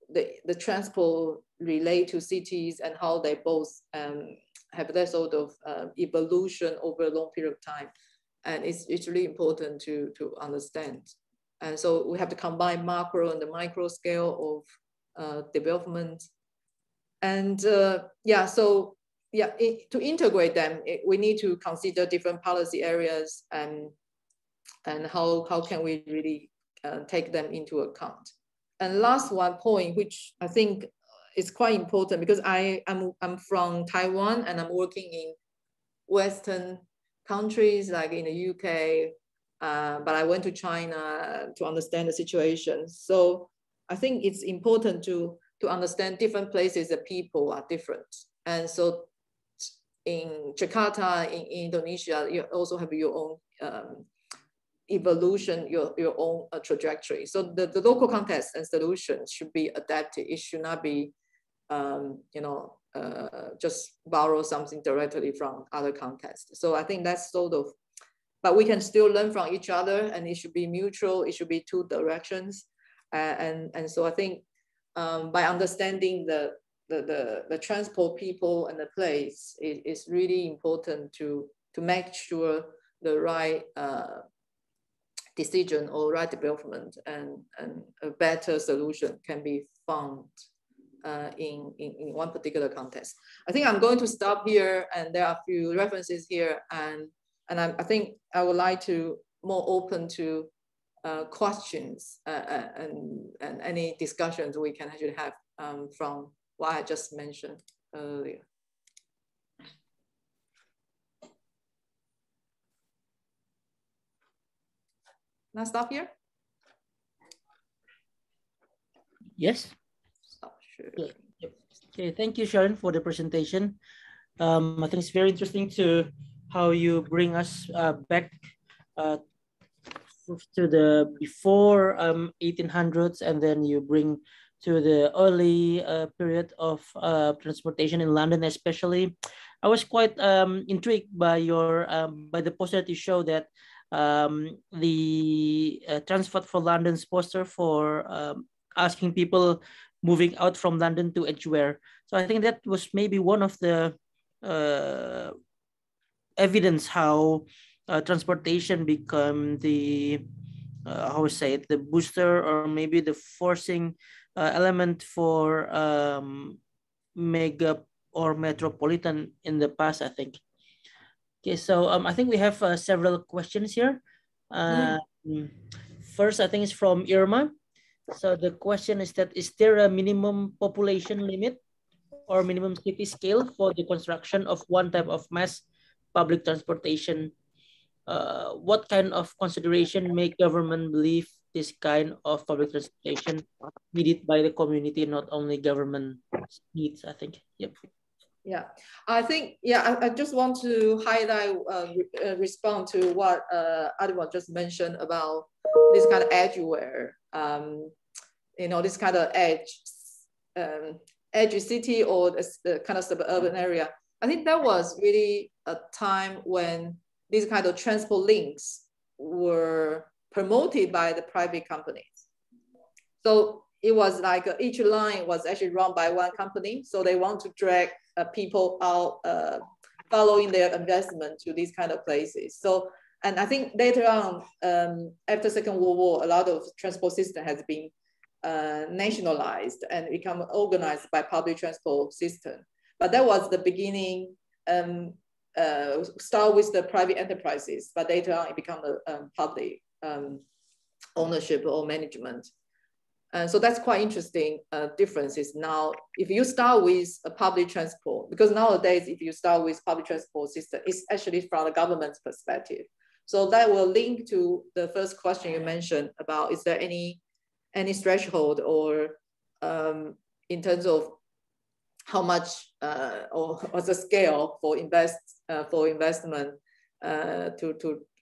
the transport relate to cities and how they both have that sort of evolution over a long period of time. And it's really important to understand. And so we have to combine macro and the micro scale of development. And to integrate them, we need to consider different policy areas and how can we really take them into account. And last one point, which I think is quite important, because I'm from Taiwan and I'm working in Western countries like in the UK, but I went to China to understand the situation. So I think it's important to understand different places that people are different. And so in Jakarta, in Indonesia, you also have your own evolution, your own trajectory. So the local context and solutions should be adapted. It should not be, just borrow something directly from other contexts. So I think that's sort of, but we can still learn from each other, and it should be mutual. It should be two directions. And so I think by understanding the transport people and the place, is really important to make sure the right decision or right development, and a better solution can be found in one particular context. I think I'm going to stop here, and there are a few references here, and I think I would like to more open to questions and any discussions we can actually have from what I just mentioned earlier. Can I stop here? Yes. Stop sharing. Yeah. Yep. Okay, thank you, Sharon, for the presentation. I think it's very interesting to how you bring us back to the before 1800s, and then you bring to the early period of transportation in London, especially. I was quite intrigued by your by the poster that you show that the Transport for London's poster for asking people moving out from London to Edgware. So I think that was maybe one of the evidence how transportation become the how we say it, the booster or maybe the forcing element for mega or metropolitan in the past, I think. Okay, so I think we have several questions here. First, I think it's from Irma. So the question is that, is there a minimum population limit or minimum city scale for the construction of one type of mass public transportation? What kind of consideration make government believe this kind of public transportation needed by the community, not only government needs, I think. Yep. Yeah, I think, yeah, I just want to highlight, respond to what Adwan just mentioned about this kind of edgeware, you know, this kind of edge city or the kind of suburban area. I think that was really a time when these kind of transport links were promoted by the private companies. So it was like each line was actually run by one company. So they want to drag people out following their investment to these kind of places. So, and I think later on, after Second World War, a lot of transport system has been nationalized and become organized by public transport system. But that was the beginning, start with the private enterprises, but later on it became a public ownership or management. And so that's quite interesting differences. Now, if you start with a public transport, because nowadays, if you start with public transport system, it's actually from the government's perspective. So that will link to the first question you mentioned about, is there any threshold or in terms of how much or the scale for investment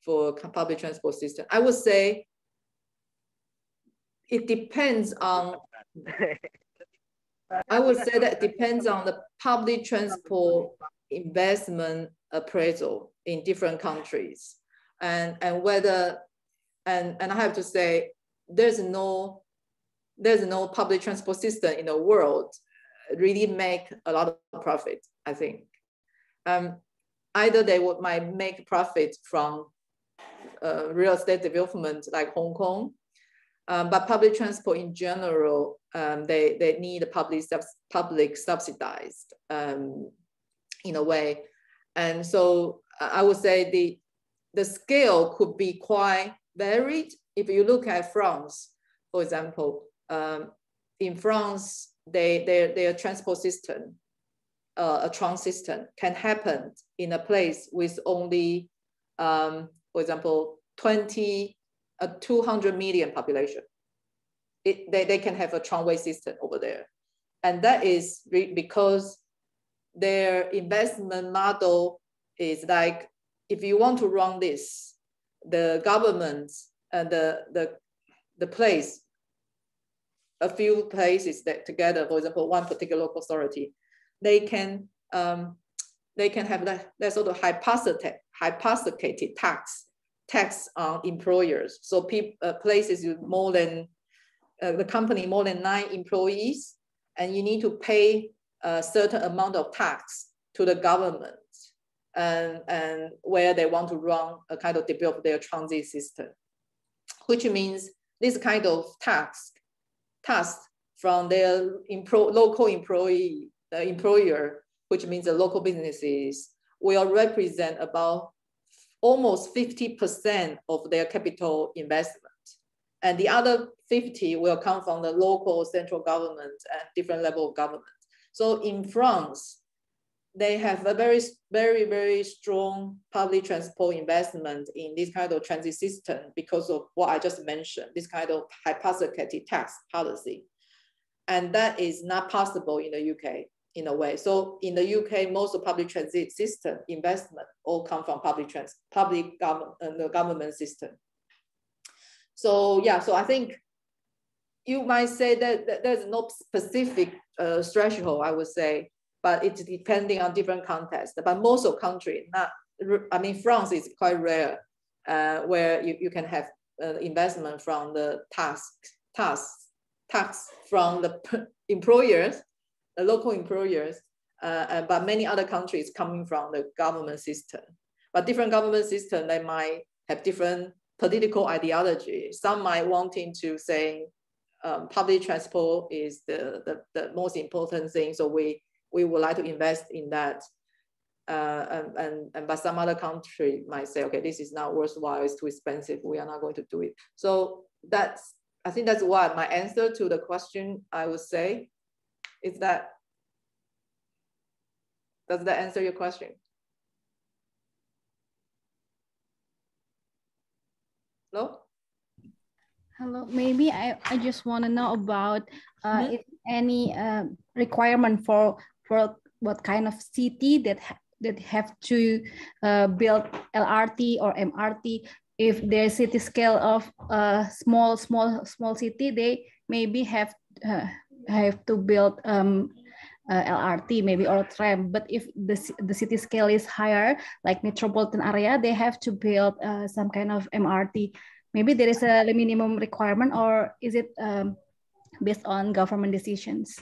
for public transport system? I would say it depends on. I would say that it depends on the public transport investment appraisal in different countries, and whether and I have to say there's no public transport system in the world really make a lot of profit. I think either they might make profit from real estate development like Hong Kong, but public transport in general, they need a public subsidized in a way. And so I would say the scale could be quite varied. If you look at France, for example, in France, their transport system, a transit system can happen in a place with only, for example, 200 million population. They can have a tramway system over there. And that is because their investment model is like, if you want to run this, the government and the place, a few places that together, for example, one particular local authority, they can have that sort of hypothecated tax on employers. So places with more than the company more than 9 employees, and you need to pay a certain amount of tax to the government, and where they want to run a kind of develop their transit system. which means this kind of task from their local employer, which means the local businesses, will represent about almost 50% of their capital investment. And the other 50 will come from the local central government and different level of government. So in France, they have a very, very, very strong public transport investment in this kind of transit system because of what I just mentioned, this kind of hypothecated tax policy. And that is not possible in the UK in a way. So in the UK, most of public transit system investment all come from the government system. So yeah, so I think you might say that there's no specific threshold, I would say, but it's depending on different contexts. But most of country, France is quite rare, where you can have investment from the tax from the employers, the local employers, but many other countries coming from the government system. But different government system, they might have different political ideology. Some might wanting to say public transport is the most important thing, so we would like to invest in that. But some other country might say, okay, this is not worthwhile, it's too expensive, we are not going to do it. So I think that's what my answer to the question I would say is that. Does that answer your question? Hello? Hello, maybe I just want to know about if any requirement for what kind of city that have to build LRT or MRT. If their city scale of small city, they maybe have to build LRT maybe or tram. But if the city scale is higher, like metropolitan area, they have to build some kind of MRT. Maybe there is a minimum requirement, or is it based on government decisions?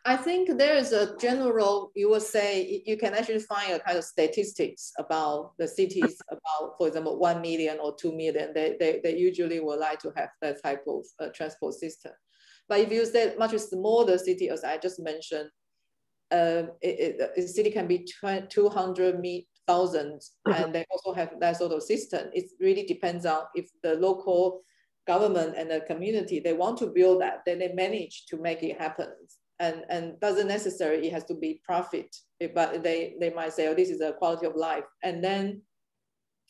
I think there is a general, you would say, you can actually find a kind of statistics about the cities about, for example, 1 million or 2 million, they usually would like to have that type of transport system. But if you say much smaller city, as I just mentioned, a city can be 200,000, and they also have that sort of system. It really depends on if the local government and the community, they want to build that, then they manage to make it happen. And doesn't necessarily it has to be profit, but they might say, oh, this is a quality of life. And then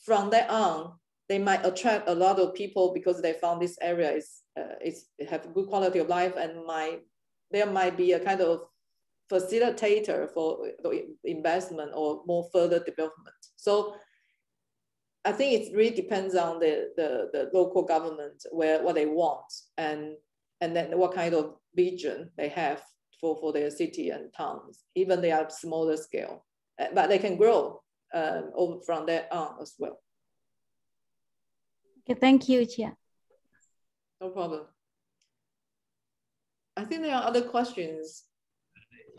from there on, they might attract a lot of people because they found this area is have good quality of life, and there might be a kind of facilitator for the investment or more further development. So I think it really depends on the local government what they want, and then what kind of vision they have for their city and towns, even they are smaller scale, but they can grow over from there on as well. Okay, thank you, Chia. No problem. I think there are other questions.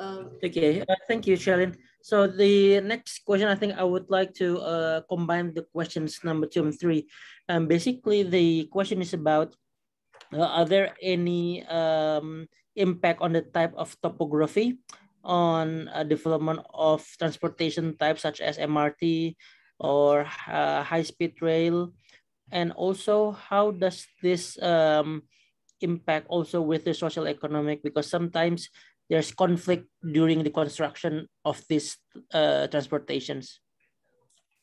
Okay, thank you, Chia-Lin. So the next question, I think I would like to combine the questions number 2 and 3. Basically, the question is about, are there any impact on the type of topography on development of transportation types such as MRT or high-speed rail? And also, how does this impact also with the social economic? Because sometimes there's conflict during the construction of these transportations.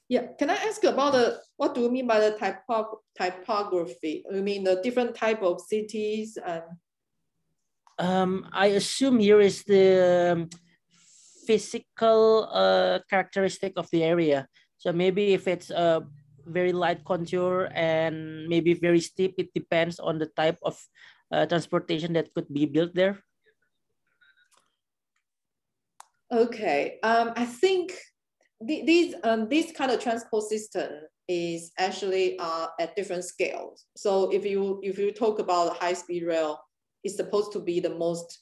Yeah, can I ask about what do you mean by the typography? You mean the different type of cities? I assume here is the physical characteristic of the area. So maybe if it's a very light contour and maybe very steep, it depends on the type of transportation that could be built there. Okay, I think this kind of transport system is actually at different scales. So if you talk about high-speed rail, it's supposed to be the most,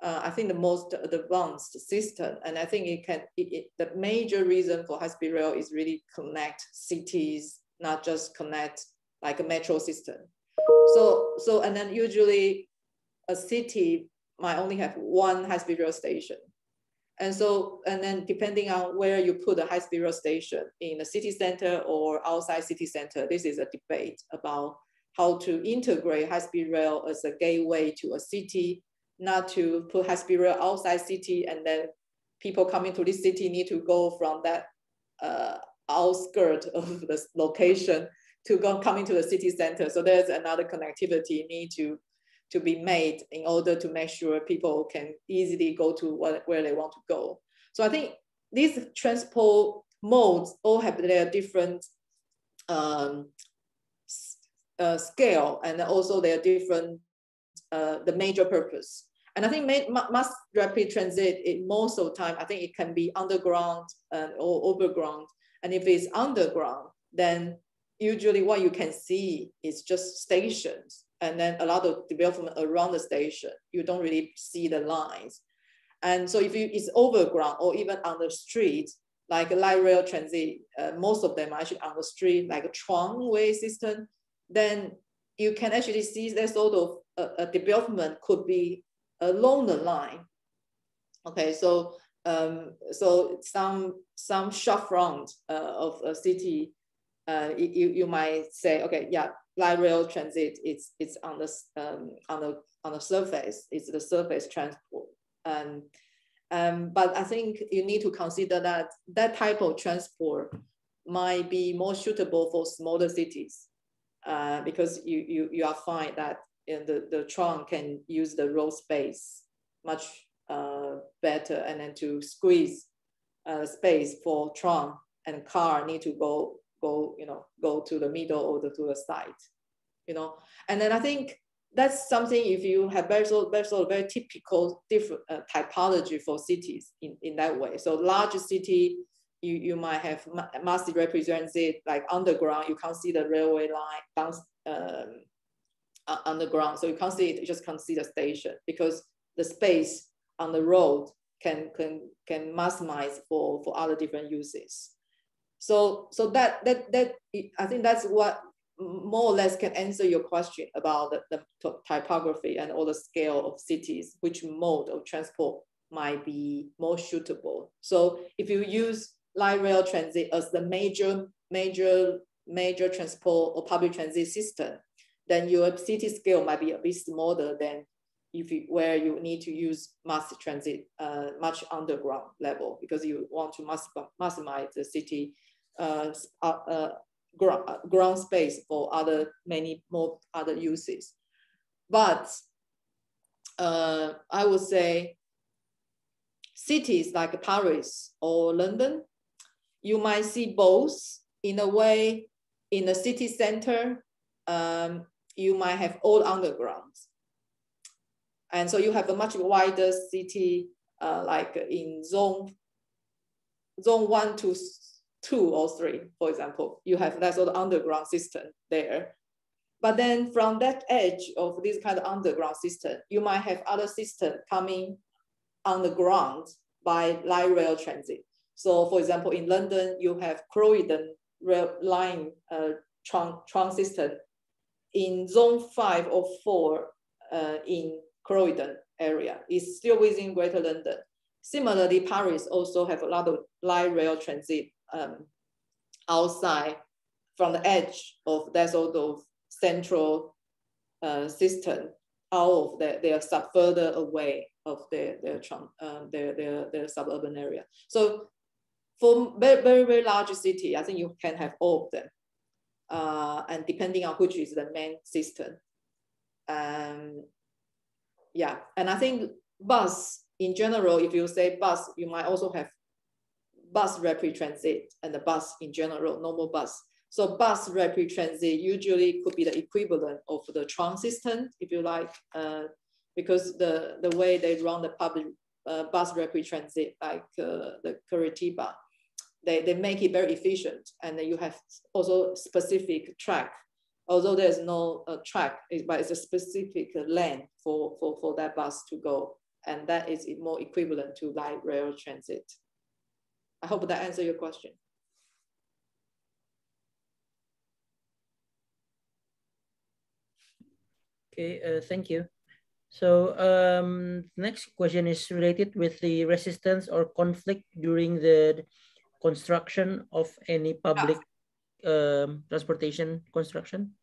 I think the most advanced system, and I think the major reason for high-speed rail is really connect cities, not just connect like a metro system. So and then usually a city might only have one high-speed rail station. And then depending on where you put a high-speed rail station, in the city center or outside city center, this is a debate about how to integrate high-speed rail as a gateway to a city, not to put high-speed rail outside city, and then people coming to this city need to go from that outskirt of the location to coming to the city center. So there's another connectivity need to be made in order to make sure people can easily go to where they want to go. So I think these transport modes all have their different scale, and also their different, the major purpose. And I think mass rapid transit, most of the time, I think it can be underground or overground. And if it's underground, then usually what you can see is just stations, and then a lot of development around the station. You don't really see the lines. And so if it's overground or even on the street, like a light rail transit, most of them are actually on the street, like a tramway system, then you can actually see that sort of a development could be along the line. Okay, so some shop front of a city, you might say, okay, yeah, light rail transit, it's on the surface, it's the surface transport. But I think you need to consider that type of transport might be more suitable for smaller cities, because you are fine that the tram can use the road space much better, and then to squeeze space for tram and car need to go to the middle or to the side, And then I think that's something, if you have very typical different typology for cities in that way. So large city, you might have massive represented like underground. You can't see the railway line down underground, so you can't see it. You just can't see the station because the space on the road can maximize for other different uses. So that I think that's what more or less can answer your question about the typography and all the scale of cities, which mode of transport might be more suitable. So if you use light rail transit as the major transport or public transit system, then your city scale might be a bit smaller than where you need to use mass transit much underground level, because you want to maximize the city ground space for many more other uses. But I would say cities like Paris or London, you might see both. In a way, in the city center, you might have all undergrounds. And so you have a much wider city, like in zone 1 to 2 or 3, for example. You have that sort of underground system there. But then from that edge of this kind of underground system, you might have other systems coming on the ground by light rail transit. So for example, in London, you have Croydon rail line tram system in zone 5 or 4 in Croydon area. It's still within Greater London. Similarly, Paris also have a lot of light rail transit outside from the edge of that sort of central system, out of their further away of their suburban area. So for very large city, I think you can have all of them, and depending on which is the main system. Yeah, and I think bus in general, if you say bus, you might also have bus rapid transit and the bus in general, normal bus. So bus rapid transit usually could be the equivalent of the tram system, if you like, because the way they run the public bus rapid transit, like the Curitiba, they make it very efficient, and then you have also specific track. Although there's no track, but it's a specific lane for that bus to go, and that is more equivalent to light rail transit. I hope that answers your question. Okay, thank you. So next question is related with the resistance or conflict during the construction of any public transportation construction.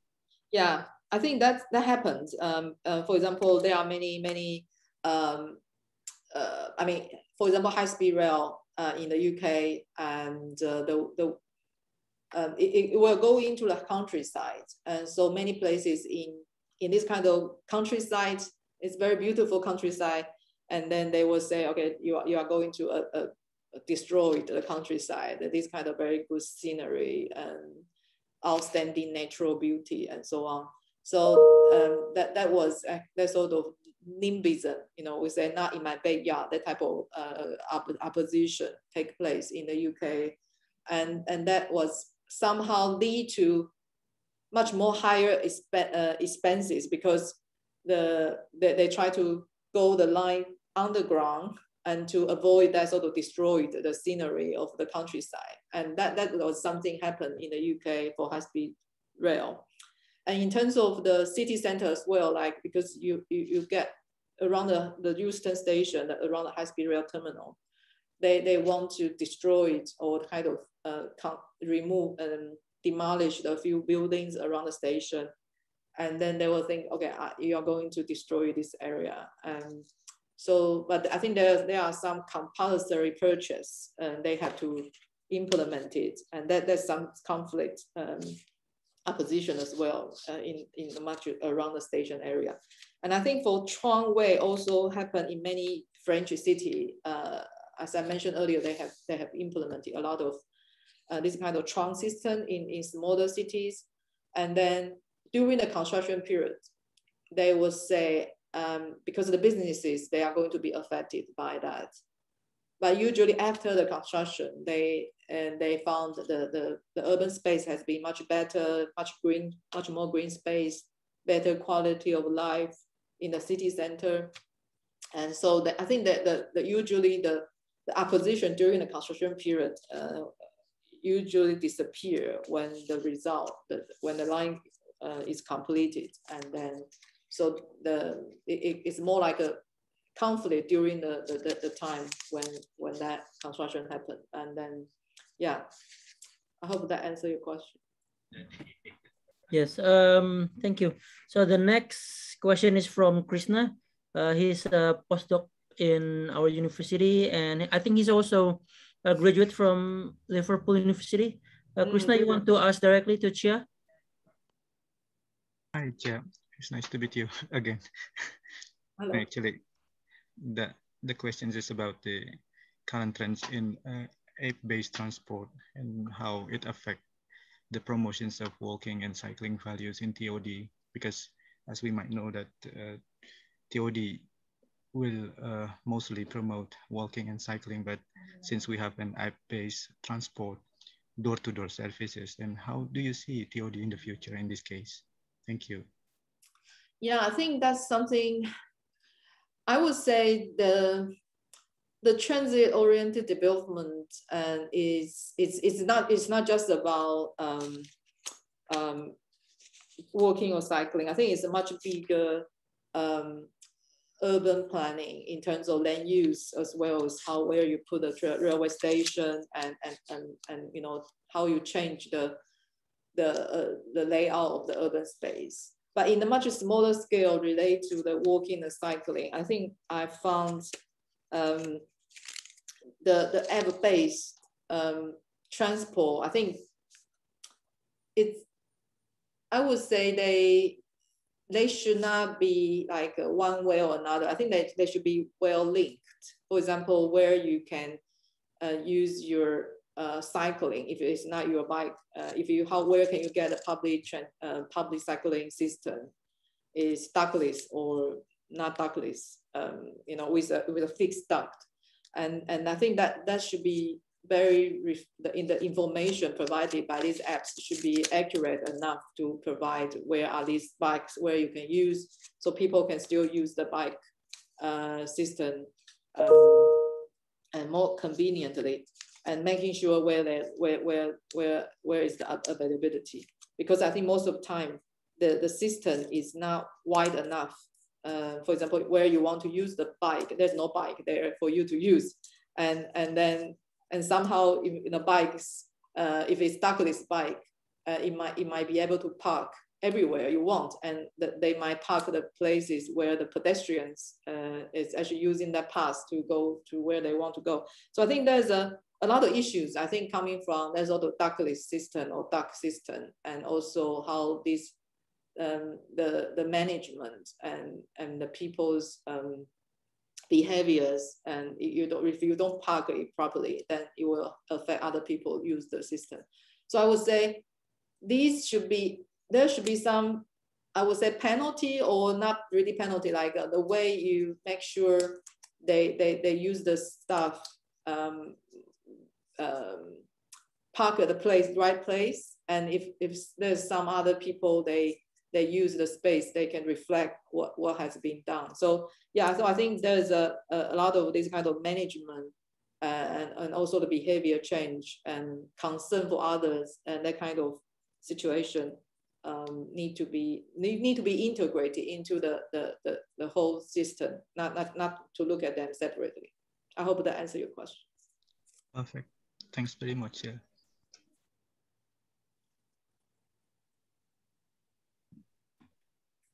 Yeah, I think that happens. For example, there are many. I mean, for example, high-speed rail in the UK, and it will go into the countryside, and so many places in this kind of countryside, it's very beautiful countryside, and then they will say, okay, you are going to destroy the countryside, this kind of very good scenery and outstanding natural beauty and so on. So that was that sort of NIMBYism, you know, we say not in my backyard, that type of opposition take place in the UK, and that was somehow lead to much more higher expenses, because they try to go the line underground and to avoid that sort of destroy the scenery of the countryside. And that was something happened in the UK for high-speed rail. And in terms of the city center as well, like, because you get around the Euston station, around the high-speed rail terminal, they want to destroy it or kind of remove and demolish the few buildings around the station. And then they will think, okay, you are going to destroy this area. And so, but I think there are some compulsory purchase, and they have to implement it. And there's some conflict opposition as well in the much around the station area. And I think for tramway also happened in many French cities. As I mentioned earlier, they have implemented a lot of this kind of tram system in smaller cities. And then during the construction period, they will say, because of the businesses, they are going to be affected by that. But usually after the construction, they found the urban space has been much better, much more green space, better quality of life in the city center. And so I think that usually the opposition during the construction period usually disappear when the result, when the line is completed. And then, so it's more like a conflict during the time when that construction happened. And then, yeah, I hope that answers your question. Yes, thank you. So the next question is from Krishna. He's a postdoc in our university, and I think he's also a graduate from Liverpool University. Krishna, you want to ask directly to Chia? Hi, Chia. It's nice to meet you again. Hello. Actually, the question is about the current trends in app-based transport and how it affects the promotions of walking and cycling values in TOD, because as we might know that TOD will mostly promote walking and cycling, but since we have an app-based transport, door-to-door services, then how do you see TOD in the future in this case? Thank you. Yeah, I think that's something, I would say the transit-oriented development it's not just about walking or cycling. I think it's a much bigger urban planning in terms of land use, as well as where you put a railway station and you know, how you change the layout of the urban space. But in a much smaller scale related to the walking and cycling, I think I found the app-based transport, I think I would say they should not be like one way or another. I think they should be well linked. For example, where you can use your cycling, if it's not your bike, where can you get a public cycling system? Is ductless or not ductless? You know, with a fixed duct, and I think that should be in the information provided by these apps should be accurate enough to provide where are these bikes where you can use, so people can still use the bike system and more conveniently, and making sure where is the availability. Because I think most of the time the system is not wide enough. For example, where you want to use the bike, there's no bike there for you to use. And somehow in the bikes, if it's Douglas bike, it might be able to park everywhere you want, and they might park the places where the pedestrians is actually using that path to go to where they want to go. So I think there's a lot of issues, I think, coming from there's also Douglas system or duck system, and also how this the management and the people's behaviors, and if you don't park it properly, then it will affect other people use the system. So I would say there should be some, I would say, penalty, or not really penalty, like the way you make sure they use the stuff, park at the right place, and if there's some other people they use the space, they can reflect what has been done. So yeah, so I think there's a lot of this kind of management and also the behavior change and concern for others, and that kind of situation need to be integrated into the whole system, not to look at them separately. I hope that answers your question. Perfect. Thanks very much. Yeah.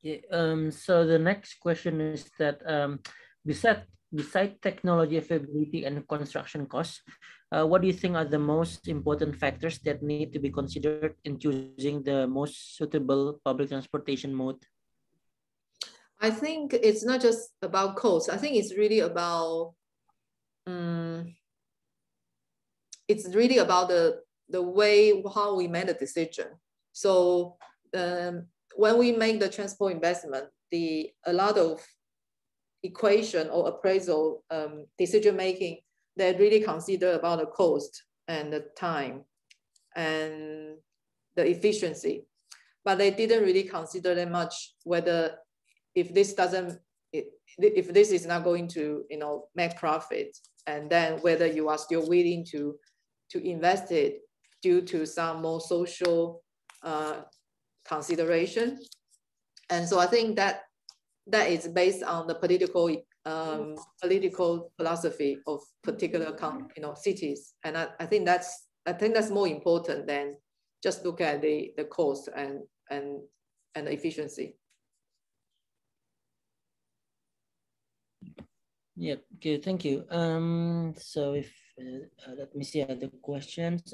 Yeah, so the next question is that beside technology availability and construction costs, what do you think are the most important factors that need to be considered in choosing the most suitable public transportation mode? I think it's not just about cost. I think it's really about the way how we made the decision. So when we make the transport investment, a lot of equation or appraisal decision making, they really consider about the cost and the time and the efficiency, but they didn't really consider that much whether if this is not going to make profit, and then whether you are still willing to invest it due to some more social consideration. And so I think that is based on the political philosophy of particular cities, and I think that's more important than just look at the cost and the efficiency. Yeah. Okay. Thank you. So if let me see other questions.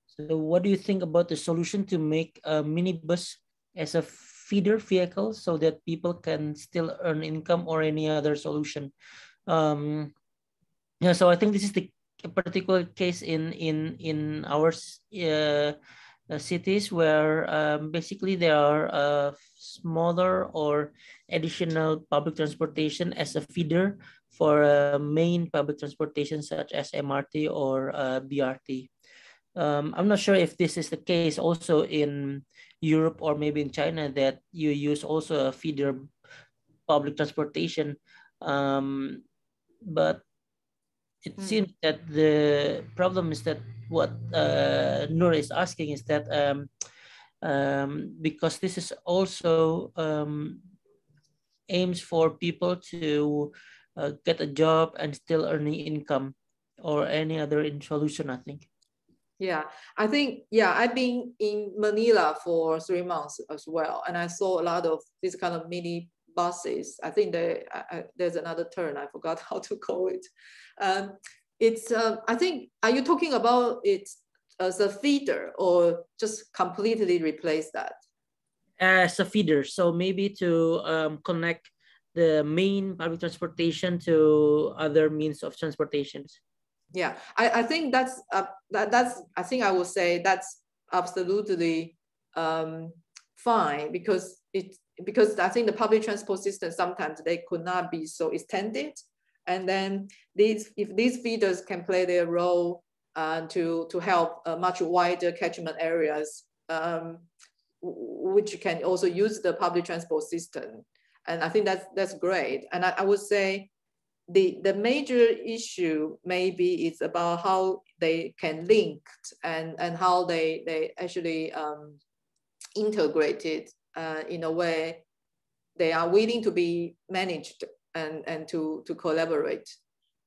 So what do you think about the solution to make a minibus as a feeder vehicle so that people can still earn income, or any other solution? Yeah, so I think this is the particular case in our cities where basically there are smaller or additional public transportation as a feeder for main public transportation such as MRT or BRT. I'm not sure if this is the case also in Europe or maybe in China, that you use also a feeder public transportation. But it seems that the problem is that what Nur is asking is that because this is also aims for people to get a job and still earning income, or any other solution, I think. Yeah, I think, yeah, I've been in Manila for 3 months as well, and I saw a lot of these kind of mini buses. I think there's another term, I forgot how to call it. It's, I think, are you talking about it as a feeder or just completely replace that? As a feeder, so maybe to connect the main public transportation to other means of transportations. Yeah, I think that's I think I would say that's absolutely fine, because I think the public transport system sometimes they could not be so extended, and then if these feeders can play their role to help much wider catchment areas, which can also use the public transport system, and I think that's great. And I would say the major issue maybe is about how they can link and how they actually integrate it in a way they are willing to be managed and to collaborate.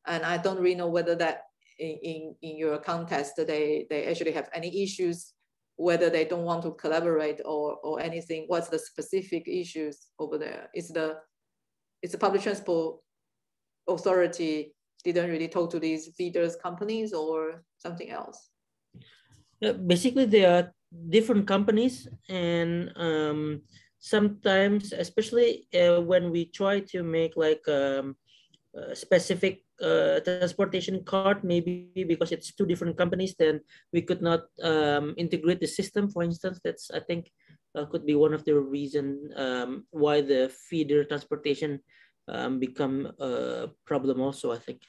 And I don't really know whether that in your context they actually have any issues, whether they don't want to collaborate or anything. What's the specific issues over there? Is the public transport authority didn't really talk to these feeders companies or something else? Basically, they are different companies, and sometimes, especially when we try to make like a specific transportation card, maybe because it's two different companies, then we could not integrate the system, for instance. That's, I think, could be one of the reason why the feeder transportation become a problem also, I think.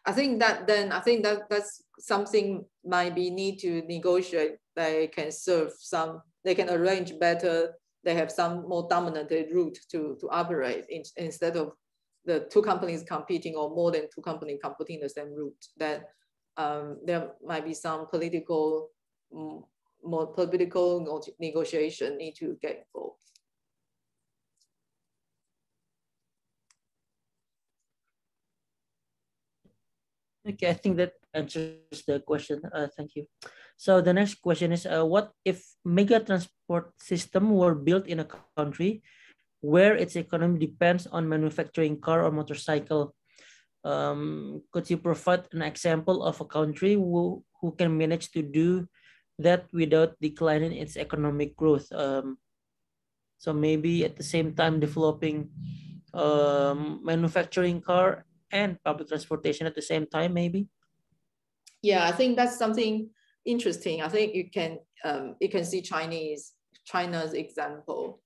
I think that's something might be need to negotiate. They can serve some, they can arrange better. They have some more dominant route to operate instead of the two companies competing or more than two companies competing the same route. That there might be some more political negotiation need to get involved. Okay, I think that answers the question. Thank you. So the next question is, what if mega transport system were built in a country where its economy depends on manufacturing car or motorcycle? Could you provide an example of a country who can manage to do that without declining its economic growth? So maybe at the same time developing manufacturing car and public transportation at the same time, maybe? Yeah, I think that's something interesting. I think you can see China's example.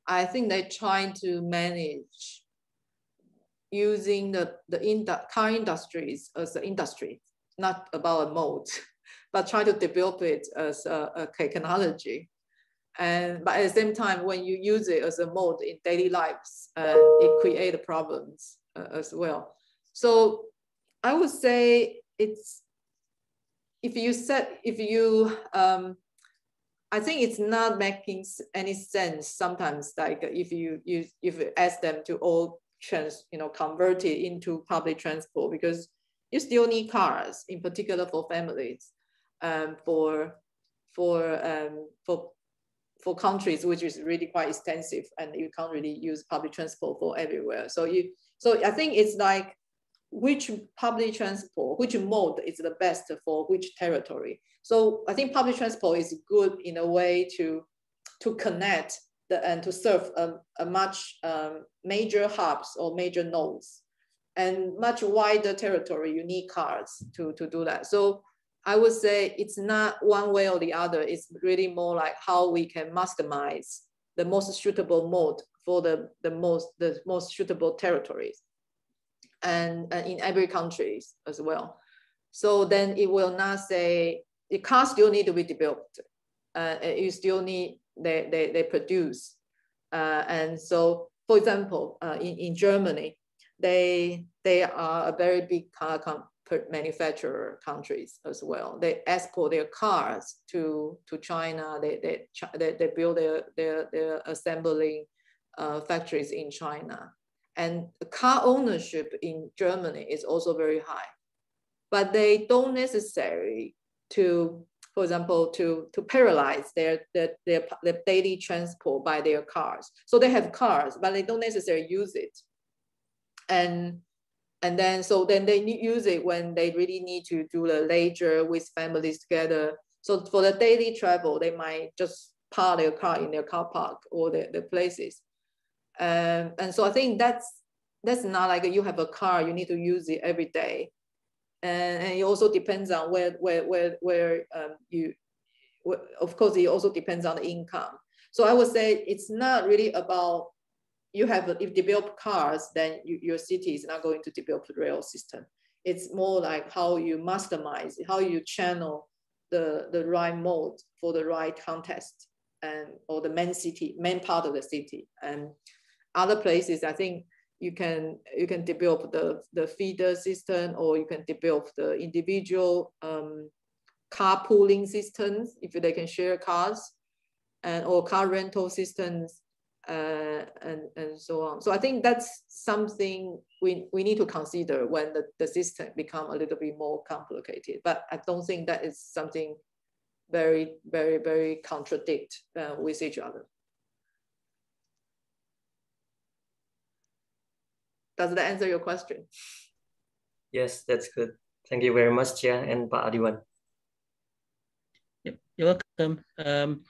I think they're trying to manage using the car industries as an industry, not about a mode, but try to develop it as a technology. But at the same time, when you use it as a mode in daily lives, it creates problems as well. So I would say I think it's not making any sense sometimes. Like if you ask them to all convert it into public transport, because you still need cars, in particular for families, for countries which is really quite extensive, and you can't really use public transport for everywhere. So I think it's like which public transport, which mode is the best for which territory. So I think public transport is good in a way to connect and to serve a much major hubs or major nodes, and much wider territory. You need cars to do that. So I would say it's not one way or the other. It's really more like how we can customize the most suitable mode for the most suitable territories, and in every country as well. So then it will not say the cars still need to be developed. You still need they produce, and so for example, in Germany, they are a very big car manufacturer countries as well. They export their cars to China. They build their assembling factories in China, and car ownership in Germany is also very high. But they don't necessarily for example, to paralyze their daily transport by their cars. So they have cars, but they don't necessarily use it. And then they use it when they really need to do the leisure with families together. So for the daily travel, they might just park their car in their car park or the places. And so I think that's not like you have a car, you need to use it every day. And it also depends on where of course, it also depends on the income. So I would say it's not really about if you develop cars, then your city is not going to develop the rail system. It's more like how you mastermize, how you channel the right mode for the right context or the main part of the city. And other places, I think you can develop the feeder system, or you can develop the individual carpooling systems if they can share cars, and or car rental systems, and so on. So I think that's something we need to consider when the system become a little bit more complicated. But I don't think that is something very, very, very contradict with each other. Does that answer your question? Yes, that's good. Thank you very much, Chia and Pak Adiwan. Yep, you're welcome.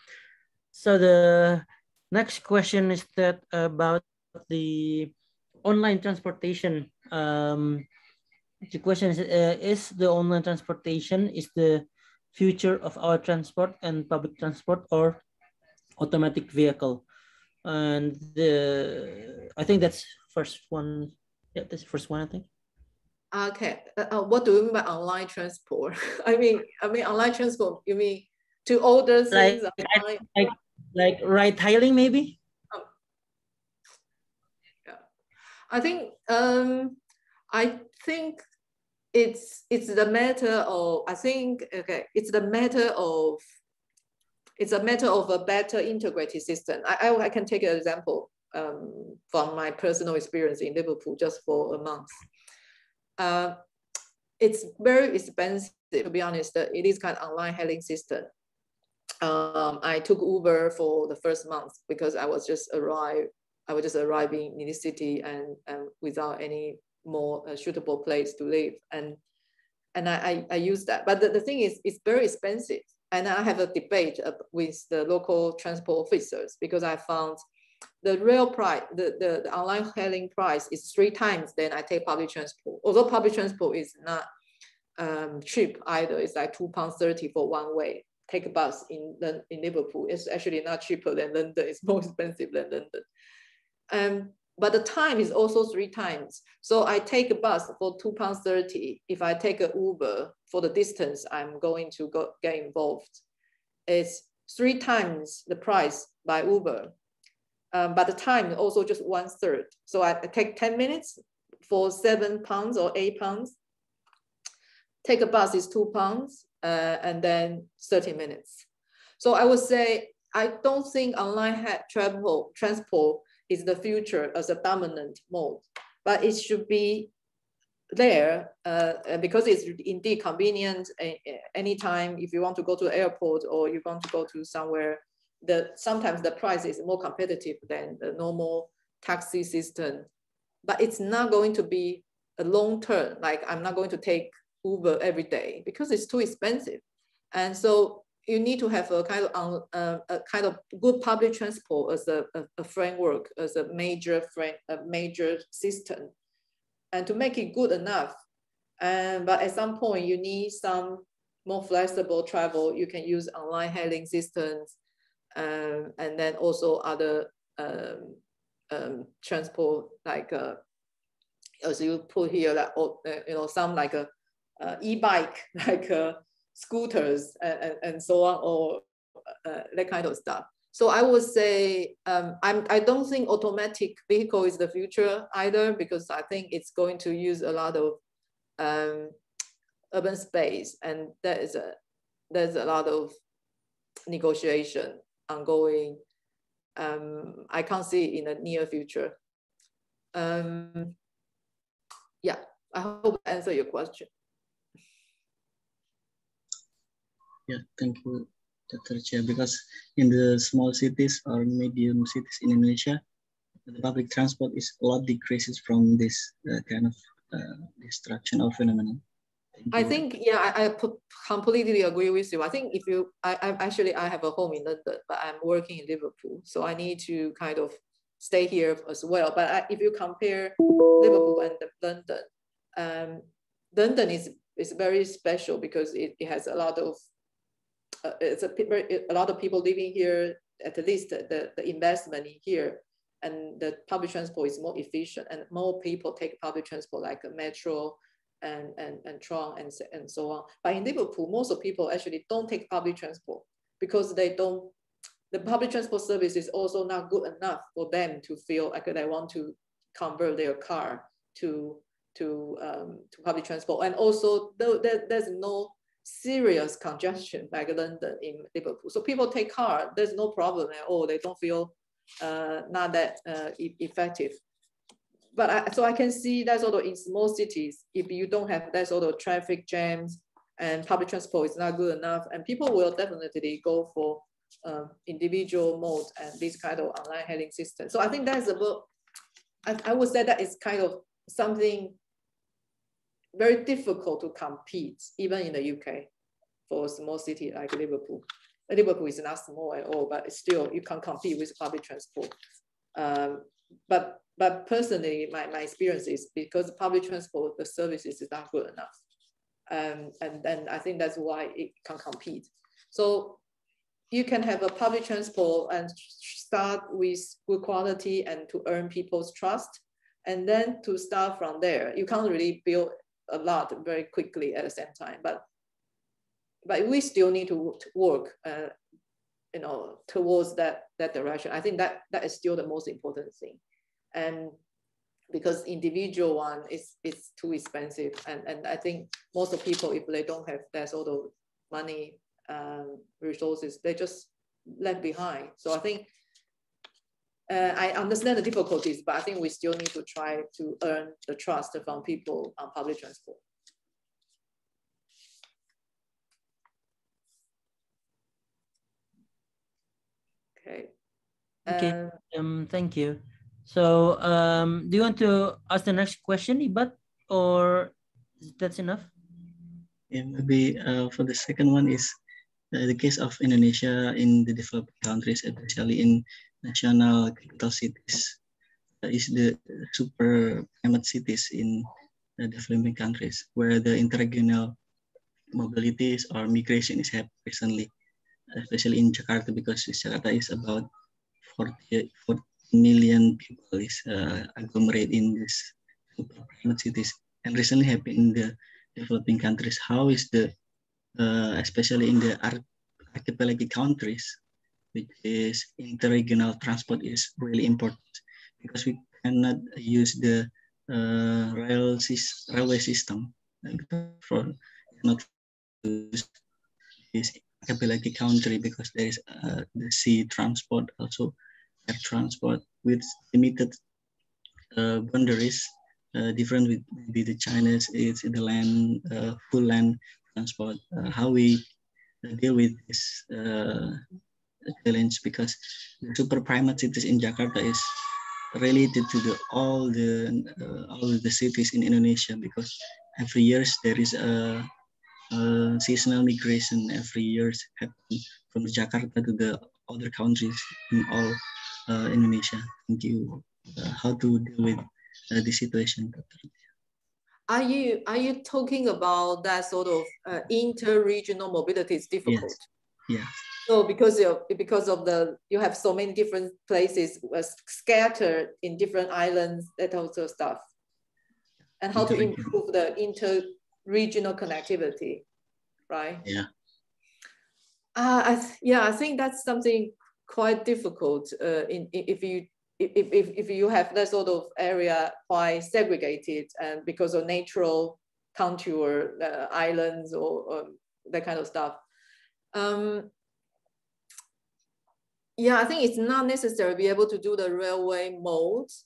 So the next question is that about the online transportation. The question is the online transportation is the future of our transport and public transport, or automatic vehicle? And I think that's first one. Yeah, that's the first one, I think. Okay. What do you mean by online transport? I mean online transport. You mean to order things like ride hailing, maybe? Oh. Yeah. I think it's the matter of, I think, okay, it's a matter of a better integrated system. I can take an example from my personal experience in Liverpool just for a month. It's very expensive, to be honest. It is kind of online hailing system. I took Uber for the first month because I was just arriving in the city and without any more suitable place to live, and I used that. But the thing is, it's very expensive, and I have a debate with the local transport officers because I found the real price, the online hailing price is 3 times than I take public transport. Although public transport is not cheap either. It's like £2.30 for one way. Take a bus in Liverpool. It's actually not cheaper than London. It's more expensive than London. But the time is also 3 times. So I take a bus for £2.30. If I take an Uber for the distance I'm going to get involved, it's 3 times the price by Uber. But the time is also just 1/3. So I take 10 minutes for £7 or £8. Take a bus is £2, and then 30 minutes. So I would say, I don't think online transport is the future as a dominant mode, but it should be there because it's indeed convenient anytime. If you want to go to the airport or you want to go to somewhere, sometimes the price is more competitive than the normal taxi system, but it's not going to be a long term. Like, I'm not going to take Uber every day because it's too expensive. And so you need to have a kind of good public transport as a framework, as a major system, and to make it good enough. But at some point, you need some more flexible travel. You can use online hailing systems, and then also other transport, like as you put here, like some like a e-bike, like scooters and so on, or that kind of stuff. So I would say I don't think automatic vehicle is the future either, because I think it's going to use a lot of urban space, and there's a lot of negotiation ongoing. I can't see it in the near future. Yeah, I hope I answer your question. Yeah, thank you, Dr. Chia. Because in the small cities or medium cities in Indonesia, the public transport is a lot decreases from this kind of destruction or phenomenon. I think, yeah, I completely agree with you. I think if you, I have a home in London, but I'm working in Liverpool, so I need to kind of stay here as well. But if you compare Liverpool and London, London is very special because it has a lot of a lot of people living here. At least the investment in here, and the public transport is more efficient, and more people take public transport like a metro and tram and so on. But in Liverpool, most of people actually don't take public transport because the public transport service is also not good enough for them to feel like they want to convert their car to public transport. And also there's no serious congestion like London in Liverpool. So people take car, there's no problem at all. They don't feel not that effective. But so I can see that sort of in small cities, if you don't have that sort of traffic jams and public transport is not good enough, and people will definitely go for individual mode and this kind of online hailing system. So I think that's about, I would say that is kind of something very difficult to compete, even in the UK, for a small city like Liverpool. Liverpool is not small at all, but still you can compete with public transport. But personally, my experience is because public transport, the services is not good enough. And then I think that's why it can compete. So you can have a public transport and start with good quality and to earn people's trust. And then to start from there, you can't really build a lot very quickly at the same time. But we still need to work towards that direction. I think that is still the most important thing. And because individual one is too expensive, and I think most of people, if they don't have that sort of money, resources, they just left behind. So I think I understand the difficulties, but I think we still need to try to earn the trust from people on public transport. Okay. Okay. Thank you. So, do you want to ask the next question, Ibat, or that's enough? Yeah, maybe for the second one is the case of Indonesia in the developing countries, especially in national capital cities, is the super climate cities in the developing countries, where the interregional mobilities or migration is happening recently, especially in Jakarta, because Jakarta is about 40 million people is agglomerate in this super climate cities, and recently happened in the developing countries. How is the especially in the archipelagic countries, which is interregional transport is really important, because we cannot use the railway system for not use this archipelagic country, because there is the sea transport, also air transport with limited boundaries, different with maybe the Chinese, it's the land, full land transport. How we deal with this challenge, because the super private cities in Jakarta is related to all the cities in Indonesia, because every year there is a seasonal migration. Every year happen from Jakarta to the other countries in all Indonesia. Thank you. How to deal with this situation, Dr. Are you talking about that sort of inter-regional mobility is difficult? Yes. Yeah. So because of you have so many different places scattered in different islands, that also stuff, and how to improve the inter-regional connectivity, right? Yeah. I think that's something quite difficult if you have that sort of area quite segregated and because of natural contour, islands or that kind of stuff. Yeah, I think it's not necessary to be able to do the railway modes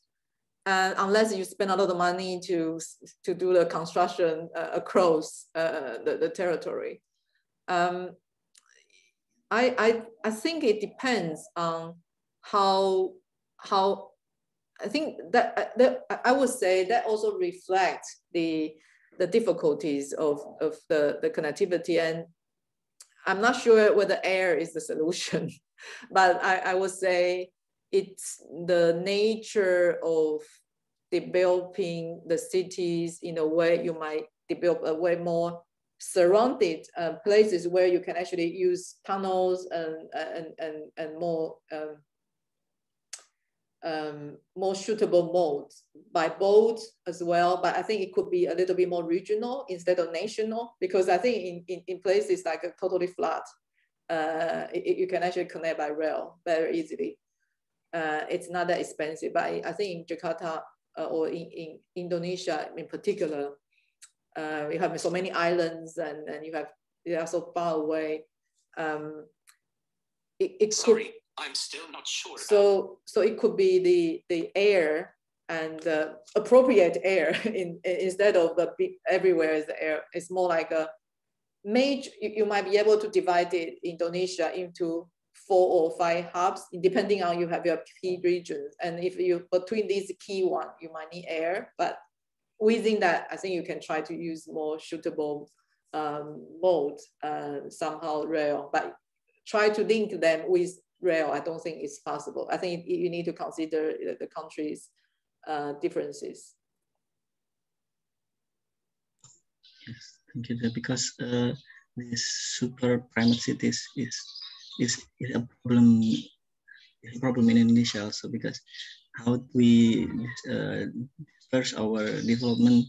unless you spend a lot of money to do the construction across the territory. I think it depends on how I think that I would say that also reflects the difficulties of the connectivity, and I'm not sure whether air is the solution, but I would say it's the nature of developing the cities in a way you might develop a way more surrounded places where you can actually use tunnels and more suitable modes by boat as well. But I think it could be a little bit more regional instead of national, because I think in places like a totally flat, you can actually connect by rail very easily. It's not that expensive, but I think in Jakarta, or in Indonesia in particular, you have so many islands and they are so far away. Sorry, I'm still not sure. So it could be the air and appropriate air instead of the big, everywhere is the air. It's more like a major. You might be able to divide Indonesia into 4 or 5 hubs, depending on you have your key regions. And if you between these key ones, you might need air. But within that, I think you can try to use more suitable mode, somehow rail. But try to link them with rail. I don't think it's possible. I think you need to consider the country's differences. Yes, thank you. Because these super primate cities is a problem. Is a problem in Indonesia also, because how we disperse our development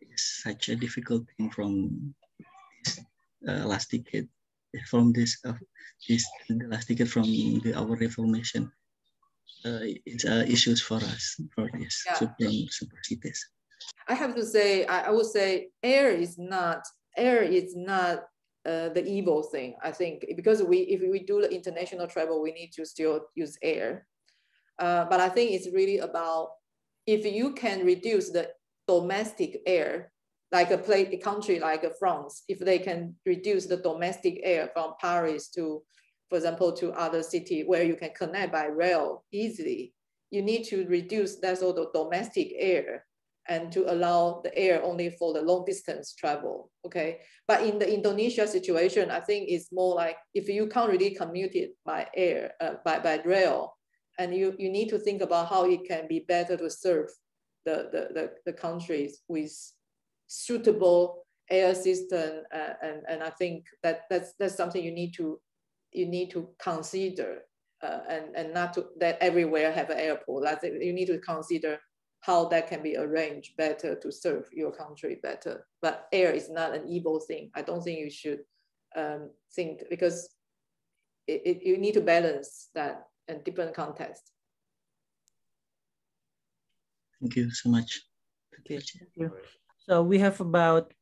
is such a difficult thing from this last decade. From the last decade from our reformation, it's issues for us for these super cities. I have to say, I would say air is not the evil thing. I think because if we do the international travel, we need to still use air. But I think it's really about if you can reduce the domestic air, like a country like France, if they can reduce the domestic air from Paris to, for example, to other city where you can connect by rail easily, you need to reduce that sort of domestic air and to allow the air only for the long distance travel, okay? But in the Indonesia situation, I think it's more like if you can't really commute it by air, by rail, and you need to think about how it can be better to serve the countries with suitable air system, and I think that's something you need to consider, and not to that everywhere have an airport. I think you need to consider how that can be arranged better to serve your country better. But air is not an evil thing. I don't think you should think, because you need to balance that in different contexts. Thank you so much. Okay, thank you. So we have about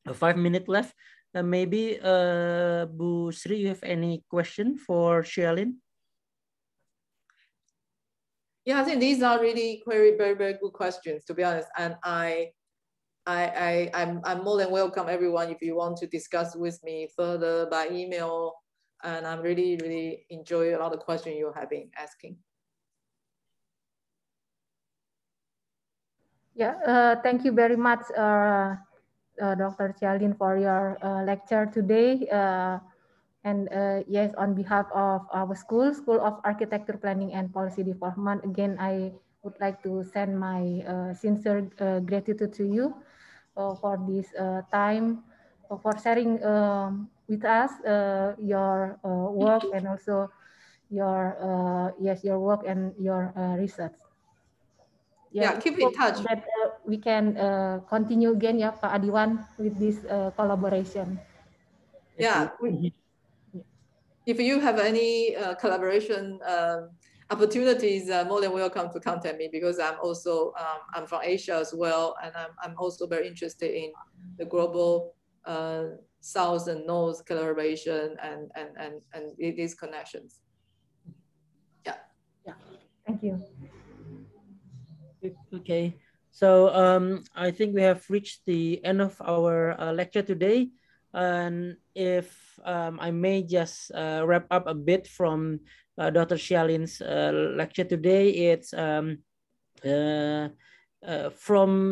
5 minutes left. Maybe Bu Sri, you have any question for Chia-Lin? Yeah, I think these are really very, very, very good questions, to be honest. And I'm more than welcome, everyone, if you want to discuss with me further by email. And I'm really, really enjoy a lot of questions you have been asking. Yeah, thank you very much, Dr. Chia-Lin, for your lecture today. And yes, on behalf of our School of Architecture Planning and Policy Development, again, I would like to send my sincere gratitude to you for this time, for sharing with us your work, and also your your work and your research. Yeah, keep in touch. That we can continue again, yeah, Pak Adiwan, with this collaboration. Yeah. If you have any collaboration opportunities, more than welcome to contact me, because I'm also I'm from Asia as well, and I'm also very interested in the global South and North collaboration and these connections. Yeah. Yeah. Thank you. Okay. So I think we have reached the end of our lecture today. And if I may just wrap up a bit from Dr. Chia-Lin's lecture today, it's from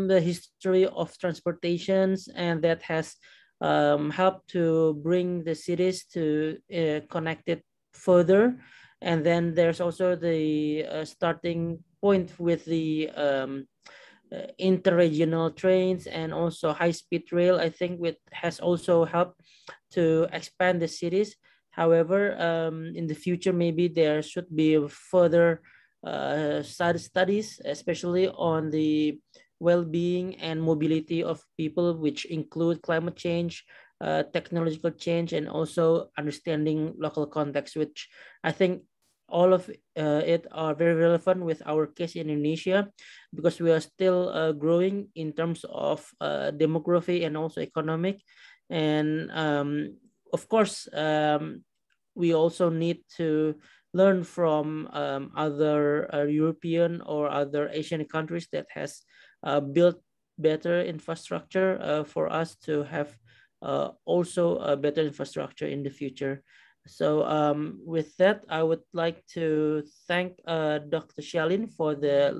the history of transportations, and that has helped to bring the cities to connect it further. And then there's also the starting point with the interregional trains and also high-speed rail. I think it has also helped to expand the cities. However, in the future, maybe there should be further studies, especially on the well-being and mobility of people, which include climate change, technological change, and also understanding local context, which I think all of it are very relevant with our case in Indonesia, because we are still growing in terms of demography and also economic. And of course, we also need to learn from other European or other Asian countries that has built better infrastructure for us to have also a better infrastructure in the future. So with that, I would like to thank Dr. Chia-Lin for the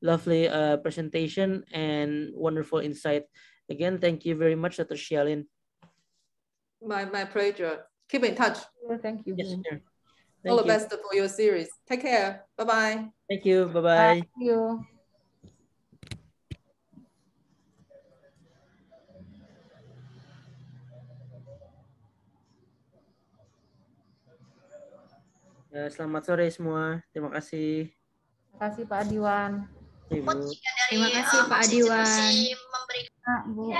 lovely presentation and wonderful insight. Again, thank you very much, Dr. Chia-Lin. My pleasure. Keep in touch. Thank you. Yes, sir. All the best for your series. Take care. Bye-bye. Thank you. Bye-bye. Thank you. Ya, selamat sore semua. Terima kasih. Terima kasih Pak Adiwan. Ibu. Terima kasih Pak Adiwan. Bu.